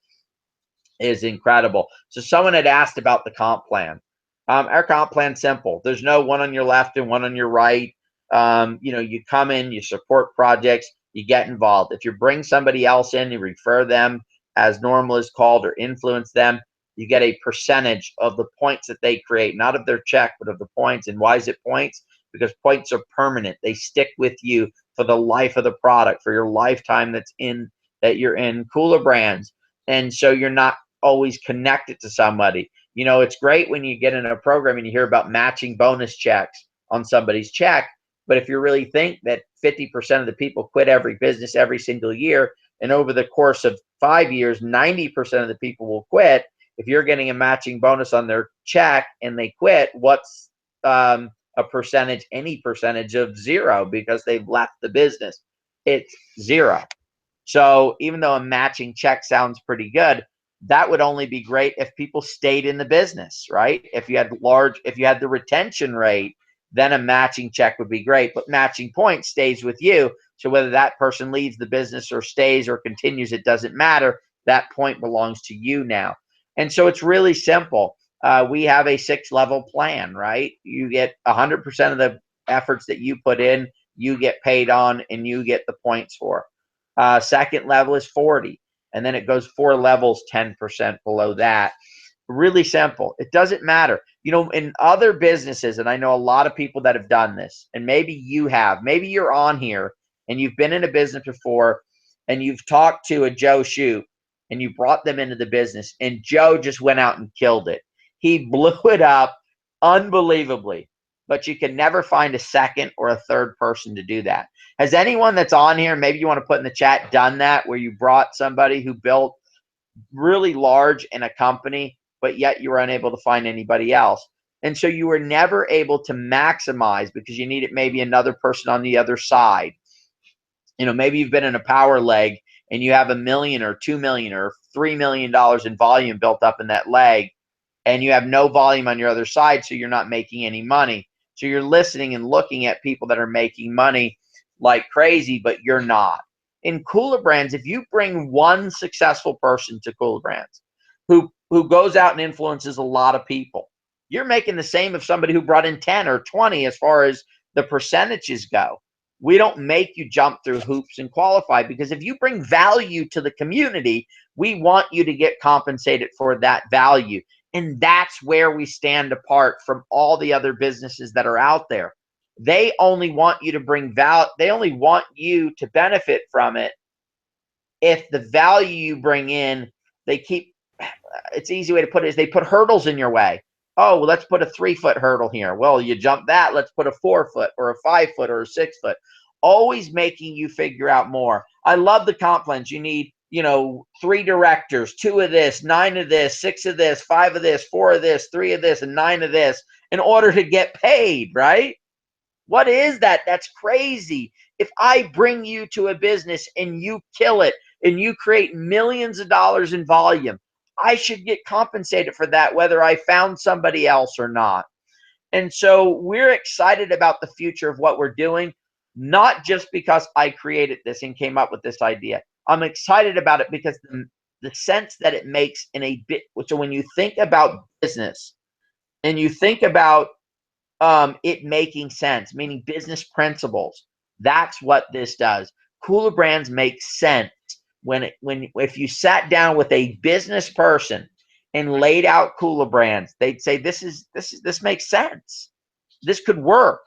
is incredible. So someone had asked about the comp plan. Our comp plan's simple. There's no one on your left and one on your right. You know, you come in, you support projects, you get involved. If you bring somebody else in, you refer them, as normal is called, or influence them, you get a percentage of the points that they create, not of their check, but of the points. And why is it points? Because points are permanent. They stick with you for the life of the product, for your lifetime that you're in Kula Brands. And so you're not always connected to somebody. You know, it's great when you get in a program and you hear about matching bonus checks on somebody's check. But if you really think that 50% of the people quit every business every single year, and over the course of 5 years, 90% of the people will quit, if you're getting a matching bonus on their check and they quit, what's a percentage, any percentage of 0 because they've left the business? It's 0. So even though a matching check sounds pretty good, that would only be great if people stayed in the business, right? If you had the retention rate, then a matching check would be great. But matching point stays with you. So whether that person leaves the business or stays or continues, it doesn't matter. That point belongs to you now. And so it's really simple. We have a 6-level plan, right? You get 100% of the efforts that you put in, you get paid on, and you get the points for. Second level is 40. and then it goes 4 levels, 10% below that. Really simple. It doesn't matter. You know, in other businesses, and I know a lot of people that have done this, and maybe you have, maybe you're on here and you've been in a business before and you've talked to a Joe Shoup and you brought them into the business and Joe just went out and killed it. He blew it up unbelievably, but you can never find a second or a third person to do that. Has anyone that's on here, maybe you want to put in the chat, done that where you brought somebody who built really large in a company, but yet you were unable to find anybody else? And so you were never able to maximize because you needed maybe another person on the other side. You know, maybe you've been in a power leg and you have $1 million or $2 million or $3 million in volume built up in that leg, and you have no volume on your other side, so you're not making any money. So you're listening and looking at people that are making money like crazy, but you're not. In Kula Brands, if you bring one successful person to Kula Brands who goes out and influences a lot of people, you're making the same of somebody who brought in 10 or 20 as far as the percentages go. We don't make you jump through hoops and qualify, because if you bring value to the community, we want you to get compensated for that value. And that's where we stand apart from all the other businesses that are out there. They only want you to bring value. They only want you to benefit from it if the value you bring in, they keep, it's an easy way to put it is they put hurdles in your way. Oh, well, let's put a 3-foot hurdle here. Well, you jump that, let's put a 4-foot or a 5-foot or a 6-foot. Always making you figure out more. I love the comp plans. You need, 3 directors, 2 of this, 9 of this, 6 of this, 5 of this, 4 of this, 3 of this, and 9 of this in order to get paid, right? What is that? That's crazy. If I bring you to a business and you kill it and you create millions of dollars in volume, I should get compensated for that, whether I found somebody else or not. And so we're excited about the future of what we're doing, not just because I created this and came up with this idea. I'm excited about it because the sense that it makes in a bit. So when you think about business and you think about it making sense, meaning business principles, that's what this does. Kula Brands makes sense if you sat down with a business person and laid out Kula Brands, they'd say this makes sense. This could work.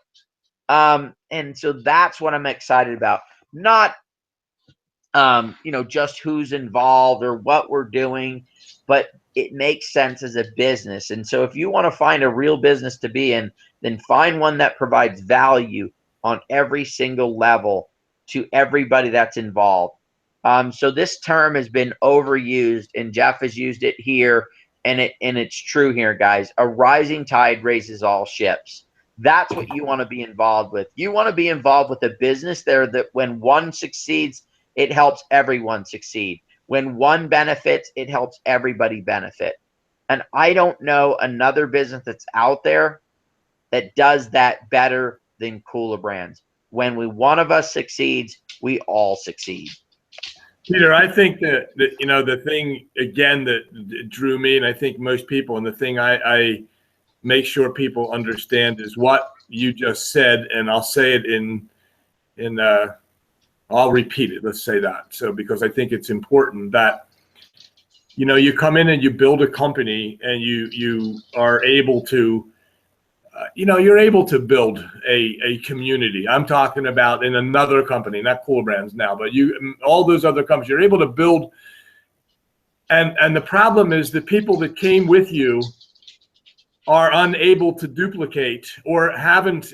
And so that's what I'm excited about. Not just who's involved or what we're doing, but it makes sense as a business. And so if you want to find a real business to be in, then find one that provides value on every single level to everybody that's involved. So this term has been overused, and Jeff has used it here, and it's true here, guys. A rising tide raises all ships. That's what you want to be involved with. You want to be involved with a business there that when one succeeds, it helps everyone succeed. When one benefits, it helps everybody benefit. And I don't know another business that's out there that does that better than Kula Brands. When one of us succeeds, we all succeed. Peter, I think that the thing again that drew me, and I think most people, and the thing I make sure people understand is what you just said, and I'll say it I'll repeat it. Let's say that. So because I think it's important that you come in and you build a company and you are able to you're able to build a community. I'm talking about in another company, not Kula Brands now, but all those other companies, you're able to build. And the problem is the people that came with you are unable to duplicate or haven't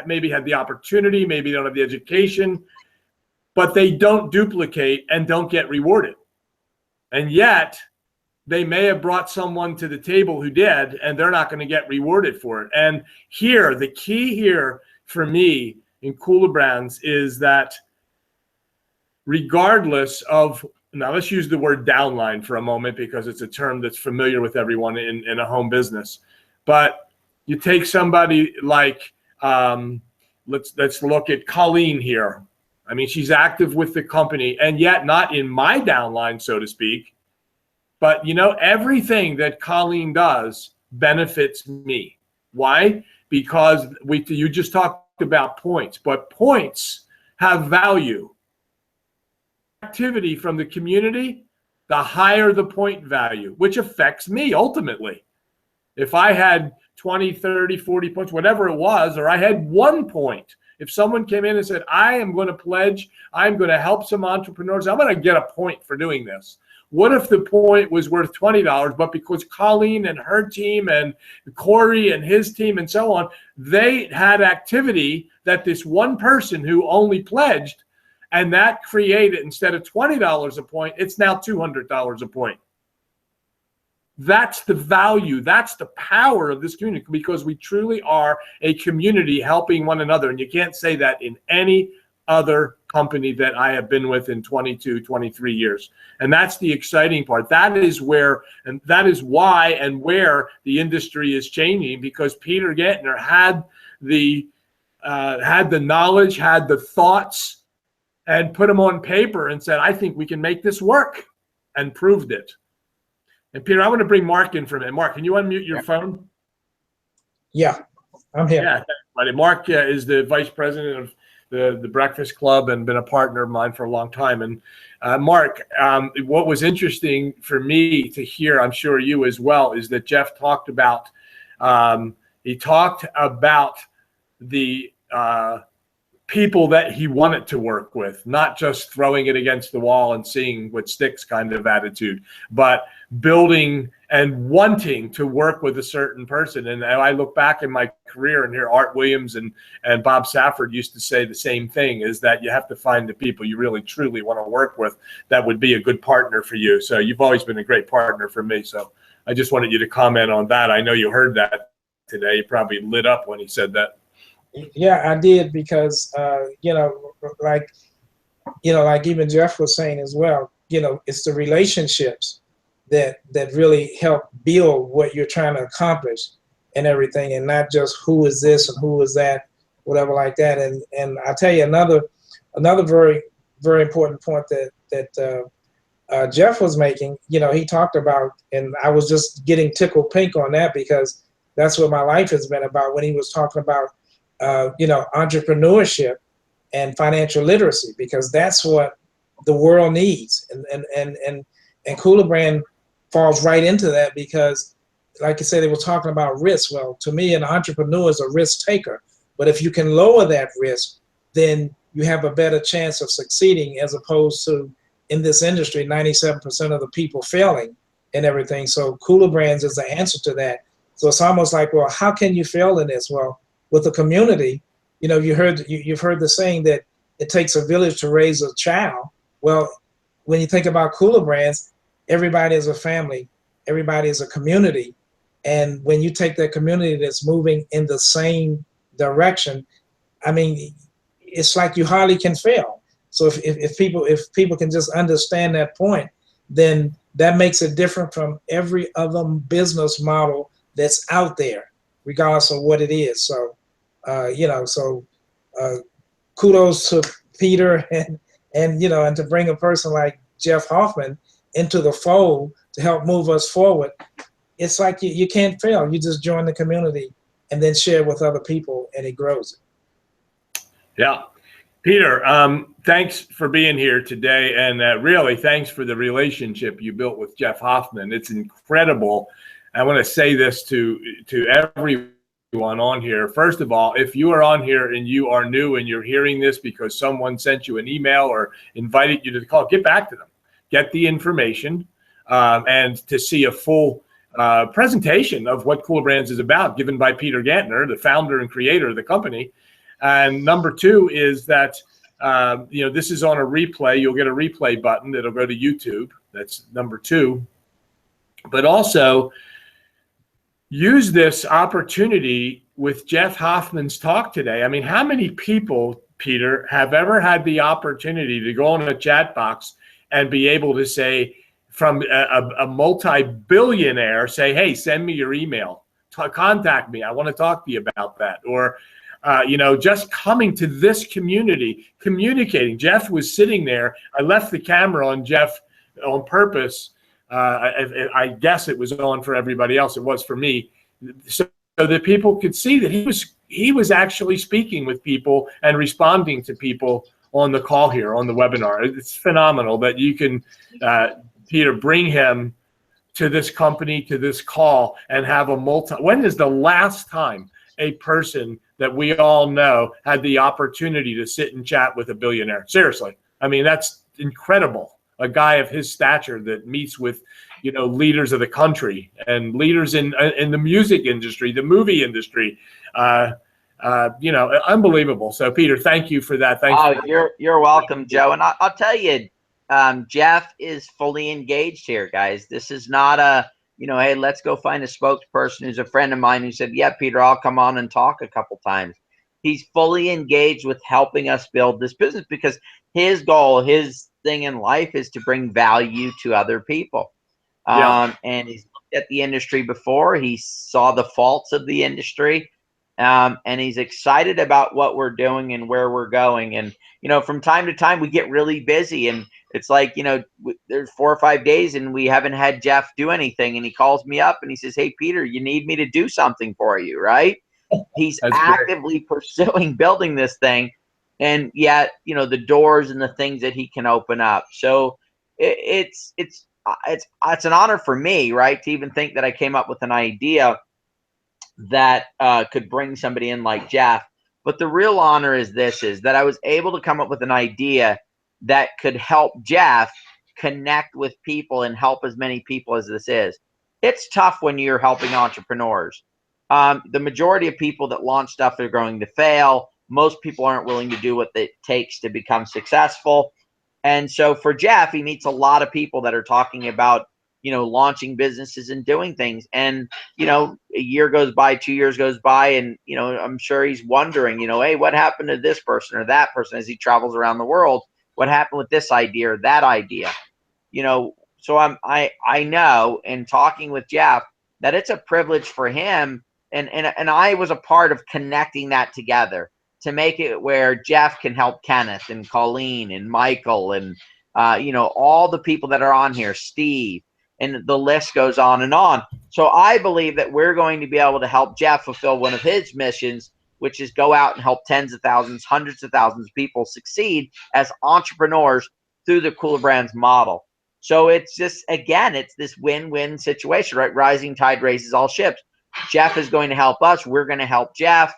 maybe had the opportunity, maybe don't have the education, but they don't duplicate and don't get rewarded. And yet they may have brought someone to the table who did, and they're not going to get rewarded for it. And here, the key here for me in Kula Brands is that regardless of, now let's use the word downline for a moment because it's a term that's familiar with everyone in a home business. But you take somebody like, let's look at Colleen here. I mean, she's active with the company and yet not in my downline, so to speak. But, everything that Colleen does benefits me. Why? Because you just talked about points, but points have value. Activity from the community the higher the point value, which affects me ultimately. If I had 20, 30, 40 points, whatever it was, or I had 1 point, if someone came in and said, I am going to pledge, I'm going to help some entrepreneurs, I'm going to get a point for doing this. What if the point was worth $20, but because Colleen and her team and Corey and his team and so on, they had activity that this one person who only pledged, and that created, instead of $20 a point, it's now $200 a point. That's the value. That's the power of this community, because we truly are a community helping one another. And you can't say that in any other company that I have been with in 22, 23 years. And that's the exciting part. That is where, and that is why and where the industry is changing, because Peter Gantner had the knowledge, had the thoughts, and put them on paper and said, I think we can make this work, and proved it. And Peter, I want to bring Mark in for a minute. Mark, can you unmute your phone? Yeah, I'm here. Yeah, buddy. Mark is the vice president of the Breakfast Club and been a partner of mine for a long time. And Mark, what was interesting for me to hear, I'm sure you as well, is that Jeff talked about, the people that he wanted to work with, not just throwing it against the wall and seeing what sticks kind of attitude, but building and wanting to work with a certain person. And I look back in my career and hear Art Williams and Bob Safford used to say the same thing, is that you have to find the people you really truly want to work with that would be a good partner for you. So you've always been a great partner for me. So I just wanted you to comment on that. I know you heard that today. You probably lit up when he said that. Yeah, I did, because like even Jeff was saying as well, it's the relationships that really help build what you're trying to accomplish and everything, and not just who is this and who is that, whatever like that. And I'll tell you another very, very important point that Jeff was making. He talked about, and I was just getting tickled pink on that, because that's what my life has been about, when he was talking about entrepreneurship and financial literacy, because that's what the world needs. And Cooler Brand falls right into that, because like I said, they were talking about risk. Well, to me, an entrepreneur is a risk taker, but if you can lower that risk, then you have a better chance of succeeding, as opposed to, in this industry, 97% of the people failing and everything. So Cooler Brands is the answer to that. So it's almost like, well, how can you fail in this? Well, with the community, you've heard the saying that it takes a village to raise a child. Well, when you think about Cooler Brands, everybody is a family, everybody is a community. And when you take that community that's moving in the same direction, I mean, it's like you hardly can fail. So if people can just understand that point, then that makes it different from every other business model that's out there, regardless of what it is. So, kudos to Peter and to bring a person like Jeff Hoffman into the fold to help move us forward. It's like you can't fail. You just join the community and then share with other people, and it grows. Yeah. Peter, thanks for being here today. And really, thanks for the relationship you built with Jeff Hoffman. It's incredible. I want to say this to everyone on here. First of all, if you are on here and you are new and you're hearing this because someone sent you an email or invited you to the call, get back to them. Get the information and to see a full presentation of what Cooler Brands is about, given by Peter Gantner, the founder and creator of the company. And number two is that, this is on a replay. You'll get a replay button that'll go to YouTube. That's number two. But also use this opportunity with Jeff Hoffman's talk today. I mean, how many people, Peter, have ever had the opportunity to go on a chat box and be able to say, from a multi-billionaire, say, hey, send me your email, contact me. I want to talk to you about that. Or, just coming to this community, communicating. Jeff was sitting there. I left the camera on Jeff on purpose. I guess it was on for everybody else. It was for me. So that people could see that he was actually speaking with people and responding to people on the call here, on the webinar. It's phenomenal that you can Peter, bring him to this company, to this call, and have a when is the last time a person that we all know had the opportunity to sit and chat with a billionaire? Seriously. I mean, that's incredible. A guy of his stature that meets with, leaders of the country and leaders in the music industry, the movie industry, unbelievable. So Peter, thank you for that. Thanks. You're welcome, Joe. And I'll tell you, Jeff is fully engaged here, guys. This is not a, hey, let's go find a spokesperson who's a friend of mine who said, yeah, Peter, I'll come on and talk a couple times. He's fully engaged with helping us build this business because his goal, his thing in life is to bring value to other people. And he's looked at the industry before. He saw the faults of the industry. And he's excited about what we're doing and where we're going. And, from time to time, we get really busy. And it's like, there's 4 or 5 days and we haven't had Jeff do anything. And he calls me up and he says, hey, Peter, you need me to do something for you, right? He's actively pursuing building this thing. And yet, the doors and the things that he can open up. So it's an honor for me, right, to even think that I came up with an idea that could bring somebody in like Jeff. But the real honor is that I was able to come up with an idea that could help Jeff connect with people and help as many people as this is. It's tough when you're helping entrepreneurs. The majority of people that launch stuff are going to fail. Most people aren't willing to do what it takes to become successful. And so for Jeff, he meets a lot of people that are talking about, launching businesses and doing things. And, a year goes by, 2 years goes by, and, I'm sure he's wondering, hey, what happened to this person or that person as he travels around the world? What happened with this idea or that idea? So I know in talking with Jeff that it's a privilege for him. And I was a part of connecting that together to make it where Jeff can help Kenneth and Colleen and Michael and, all the people that are on here, Steve, and the list goes on and on. So I believe that we're going to be able to help Jeff fulfill one of his missions, which is go out and help tens of thousands, hundreds of thousands of people succeed as entrepreneurs through the Cooler Brands model. So it's just, again, it's this win-win situation, right? Rising tide raises all ships. Jeff is going to help us. We're going to help Jeff.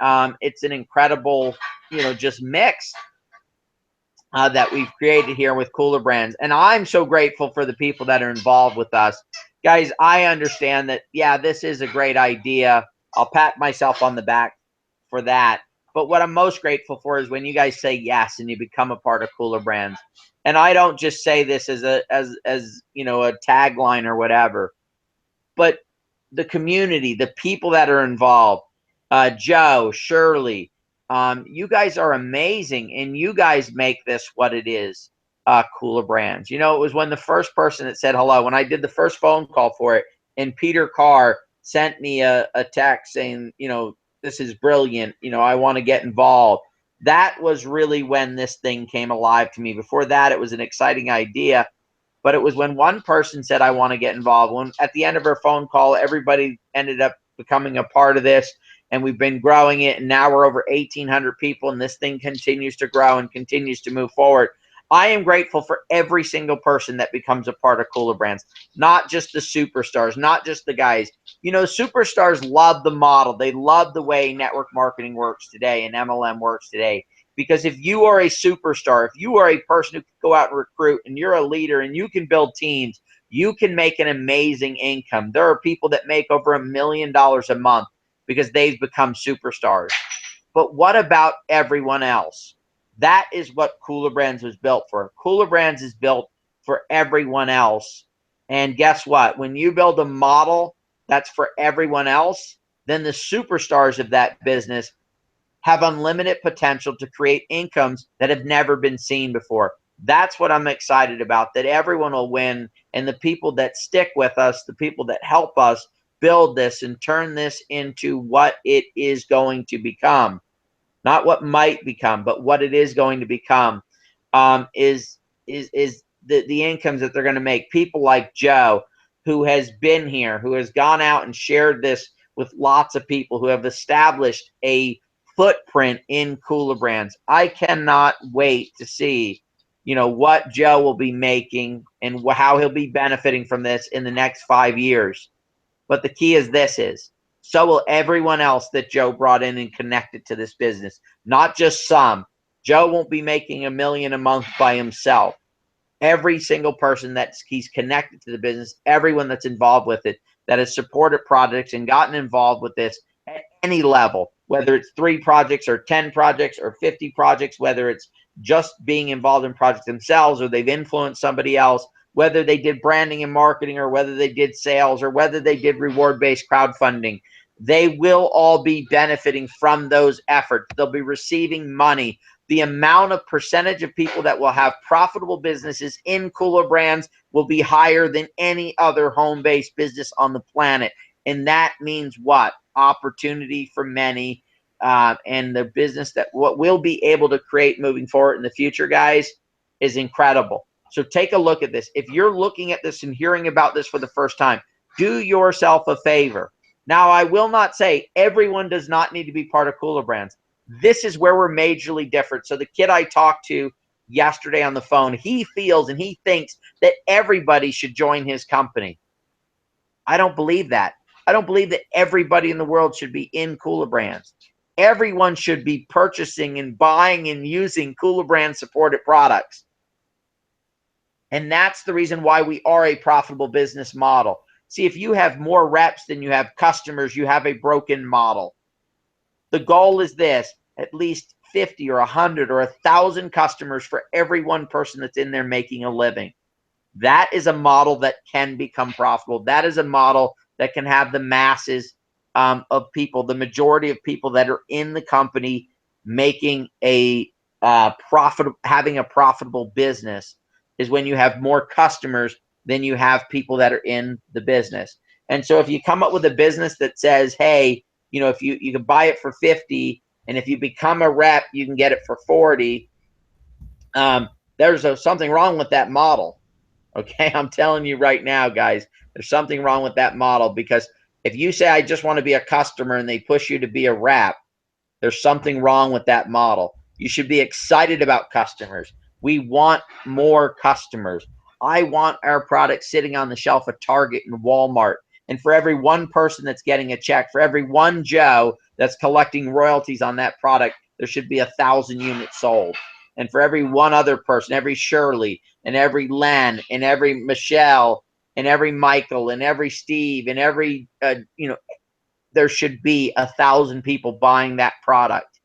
It's an incredible, just mix that we've created here with Cooler Brands. And I'm so grateful for the people that are involved with us. Guys, I understand that, yeah, this is a great idea. I'll pat myself on the back for that. But what I'm most grateful for is when you guys say yes and you become a part of Cooler Brands. And I don't just say this as a tagline or whatever, but the community, the people that are involved, Joe, Shirley, you guys are amazing, and you guys make this what it is, Cooler Brands. It was when the first person that said hello, when I did the first phone call for it, and Peter Carr sent me a text saying, this is brilliant, I want to get involved. That was really when this thing came alive to me. Before that, it was an exciting idea, but it was when one person said, I want to get involved. When at the end of our phone call, everybody ended up becoming a part of this. And we've been growing it, and now we're over 1,800 people, and this thing continues to grow and continues to move forward. I am grateful for every single person that becomes a part of Cooler Brands, not just the superstars, not just the guys. Superstars love the model. They love the way network marketing works today and MLM works today. Because if you are a superstar, if you are a person who can go out and recruit, and you're a leader and you can build teams, you can make an amazing income. There are people that make over $1 million a month because they've become superstars. But what about everyone else? That is what Cooler Brands was built for. Cooler Brands is built for everyone else. And guess what? When you build a model that's for everyone else, then the superstars of that business have unlimited potential to create incomes that have never been seen before. That's what I'm excited about, that everyone will win. And the people that stick with us, the people that help us build this and turn this into what it is going to become, not what might become, but what it is going to become, is the incomes that they're going to make. People like Joe, who has been here, who has gone out and shared this with lots of people, who have established a footprint in Cooler Brands. I cannot wait to see what Joe will be making and how he'll be benefiting from this in the next 5 years. But the key is so will everyone else that Joe brought in and connected to this business, not just some. Joe won't be making $1 million a month by himself. Every single person that he's connected to the business, everyone that's involved with it, that has supported projects and gotten involved with this at any level, whether it's 3 projects or 10 projects or 50 projects, whether it's just being involved in projects themselves or they've influenced somebody else, whether they did branding and marketing or whether they did sales or whether they did reward-based crowdfunding, they will all be benefiting from those efforts. They'll be receiving money. The amount of percentage of people that will have profitable businesses in Kula Brands will be higher than any other home-based business on the planet. And that means what? Opportunity for many, and the business that what we'll be able to create moving forward in the future, guys, is incredible. So take a look at this. If you're looking at this and hearing about this for the first time, do yourself a favor. Now, I will not say everyone does not need to be part of Kula Brands. This is where we're majorly different. So the kid I talked to yesterday on the phone, he feels and he thinks that everybody should join his company. I don't believe that. I don't believe that everybody in the world should be in Kula Brands. Everyone should be purchasing and buying and using Kula Brand supported products. And that's the reason why we are a profitable business model. See, if you have more reps than you have customers, you have a broken model. The goal is this: at least 50 or 100 or 1,000 customers for every one person that's in there making a living. That is a model that can become profitable. That is a model that can have the masses of people, the majority of people that are in the company making a having a profitable business, is when you have more customers than you have people that are in the business. And so if you come up with a business that says, hey, if you can buy it for 50, and if you become a rep, you can get it for 40, there's something wrong with that model. Okay, I'm telling you right now, guys, there's something wrong with that model, because if you say, I just want to be a customer, and they push you to be a rep, there's something wrong with that model. You should be excited about customers. We want more customers. I want our product sitting on the shelf at Target and Walmart. And for every one person that's getting a check, for every one Joe that's collecting royalties on that product, there should be 1,000 units sold. And for every one other person, every Shirley and every Len and every Michelle and every Michael and every Steve and every, there should be 1,000 people buying that product.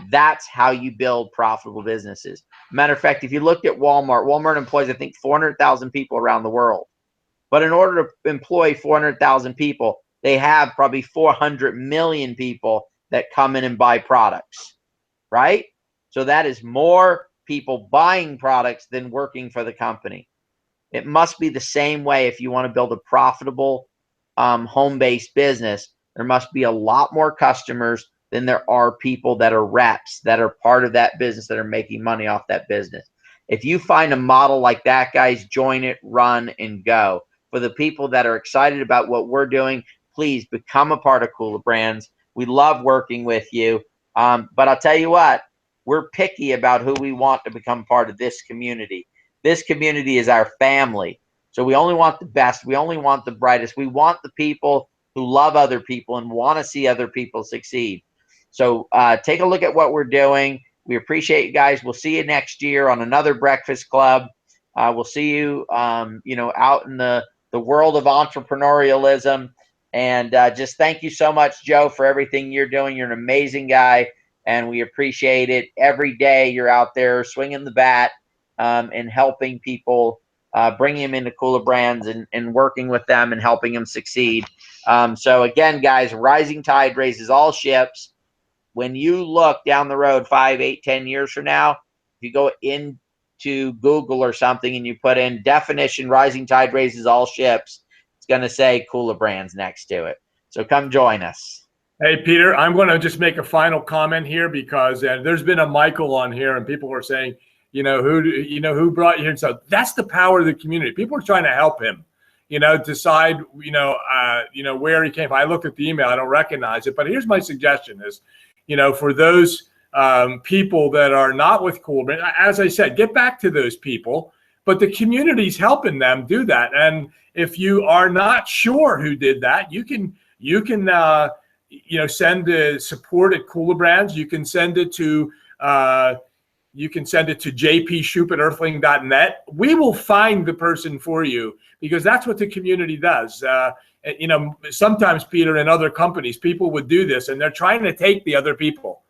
That's how you build profitable businesses. Matter of fact, if you looked at Walmart employs, I think, 400,000 people around the world. But in order to employ 400,000 people, they have probably 400 million people that come in and buy products, right? So that is more people buying products than working for the company. It must be the same way if you want to build a profitable home-based business. There must be a lot more customers than there are people that are reps, that are part of that business, that are making money off that business. If you find a model like that, guys, join it, run, and go. For the people that are excited about what we're doing, please become a part of Kula Brands. We love working with you. But I'll tell you what, we're picky about who we want to become part of this community. This community is our family. So we only want the best. We only want the brightest. We want the people who love other people and want to see other people succeed. So take a look at what we're doing. We appreciate you guys. We'll see you next year on another Breakfast Club. We'll see you, out in the world of entrepreneurialism. And just thank you so much, Joe, for everything you're doing. You're an amazing guy, and we appreciate it. Every day you're out there swinging the bat and helping people, bringing them into Kula Brands and working with them and helping them succeed. So again, guys, rising tide raises all ships. When you look down the road 5, 8, 10 years from now, if you go into Google or something and you put in definition, rising tide raises all ships, it's going to say Kula Brands next to it. So come join us. Hey, Peter, I'm going to just make a final comment here, because there's been a Michael on here and people were saying, who brought you here? And so that's the power of the community. People are trying to help him, decide, where he came from. I looked at the email, I don't recognize it, but here's my suggestion is, for those people that are not with Cooler Brands. As I said, get back to those people, but the community's helping them do that. And if you are not sure who did that, you can send the support at Cooler Brands. You can send it to jpshoop@earthling.net. We will find the person for you, because that's what the community does. Sometimes, Peter, in other companies, people would do this, and they're trying to take the other people.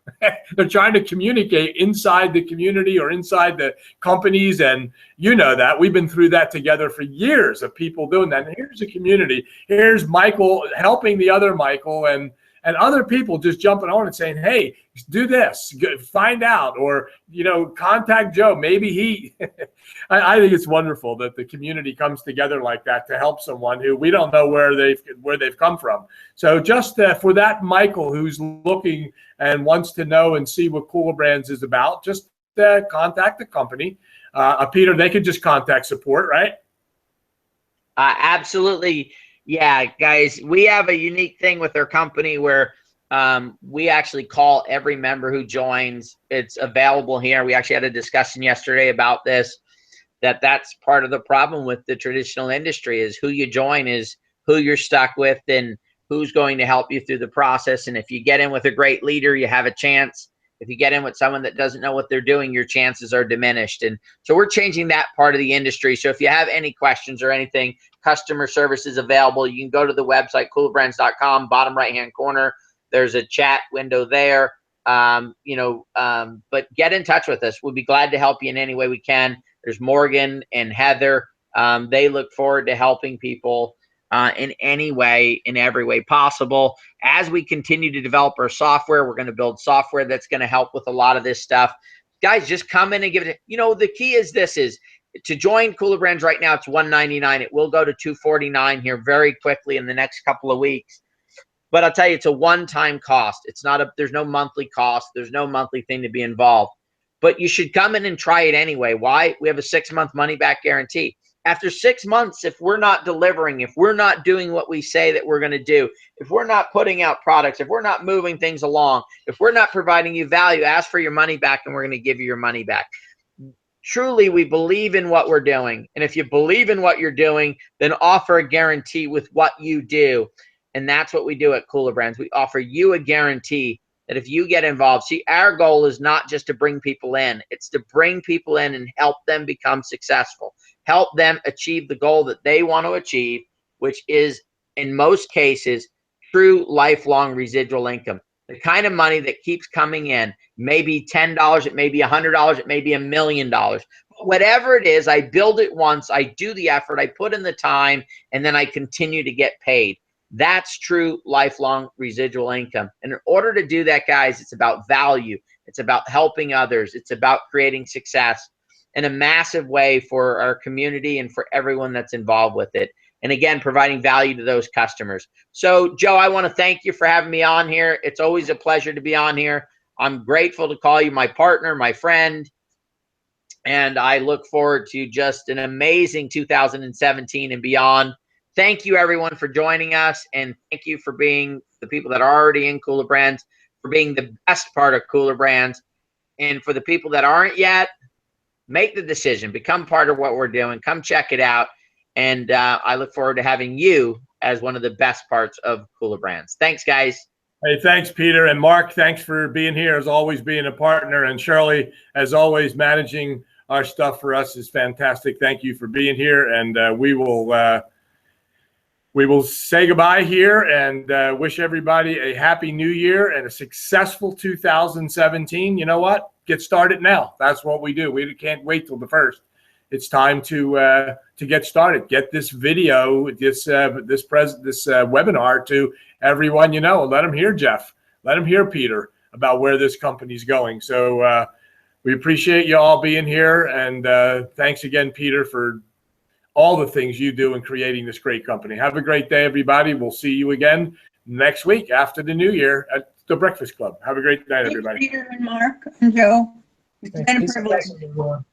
They're trying to communicate inside the community or inside the companies, and you know that. We've been through that together for years of people doing that. And here's a community. Here's Michael helping the other Michael, and other people just jumping on and saying, hey, do this, find out, or, contact Joe. Maybe he, I think it's wonderful that the community comes together like that to help someone who we don't know where they've come from. So just for that Michael who's looking and wants to know and see what Cooler Brands is about, just contact the company. Peter, they could just contact support, right? Absolutely. Yeah, guys, we have a unique thing with our company where we actually call every member who joins. It's available here. We actually had a discussion yesterday about this, that's part of the problem with the traditional industry, is who you join is who you're stuck with and who's going to help you through the process. And if you get in with a great leader, you have a chance. If you get in with someone that doesn't know what they're doing, your chances are diminished. And so we're changing that part of the industry. So if you have any questions or anything, customer service is available. You can go to the website, coolerbrands.com, bottom right-hand corner. There's a chat window there. But get in touch with us. We'll be glad to help you in any way we can. There's Morgan and Heather. They look forward to helping people in any way, in every way possible. As we continue to develop our software, we're going to build software that's going to help with a lot of this stuff. Guys, just come in and give it. The key is to join Cooler Brands right now. It's $199. It will go to $249 here very quickly in the next couple of weeks. But I'll tell you, it's a one-time cost. There's no monthly cost. There's no monthly thing to be involved. But you should come in and try it anyway. Why? We have a 6-month money-back guarantee. After 6 months, if we're not delivering, if we're not doing what we say that we're going to do, if we're not putting out products, if we're not moving things along, if we're not providing you value, ask for your money back and we're going to give you your money back. Truly, we believe in what we're doing. And if you believe in what you're doing, then offer a guarantee with what you do. And that's what we do at Cooler Brands. We offer you a guarantee that if you get involved, see, our goal is not just to bring people in. It's to bring people in and help them become successful. Help them achieve the goal that they want to achieve, which is, in most cases, true lifelong residual income. The kind of money that keeps coming in, maybe $10, it may be $100, it may be $1 million. Whatever it is, I build it once, I do the effort, I put in the time, and then I continue to get paid. That's true lifelong residual income. And in order to do that, guys, it's about value. It's about helping others. It's about creating success in a massive way for our community and for everyone that's involved with it. And again, providing value to those customers. So, Joe, I want to thank you for having me on here. It's always a pleasure to be on here. I'm grateful to call you my partner, my friend. And I look forward to just an amazing 2017 and beyond. Thank you, everyone, for joining us. And thank you for being the people that are already in Cooler Brands, for being the best part of Cooler Brands. And for the people that aren't yet, make the decision. Become part of what we're doing. Come check it out. And I look forward to having you as one of the best parts of Cooler Brands. Thanks, guys. Hey, thanks, Peter. And Mark, thanks for being here, as always, being a partner. And Shirley, as always, managing our stuff for us is fantastic. Thank you for being here. And we will say goodbye here and wish everybody a happy new year and a successful 2017. You know what? Get started now. That's what we do. We can't wait till the 1st. It's time to get started. Get this video, this webinar to everyone you know. Let them hear Jeff. Let them hear Peter about where this company's going. So we appreciate you all being here, and thanks again, Peter, for all the things you do in creating this great company. Have a great day, everybody. We'll see you again next week after the new year at the Breakfast Club. Have a great night, everybody. Thanks, Peter and Mark and Joe. It's been a Peace and privilege. blessings, everyone.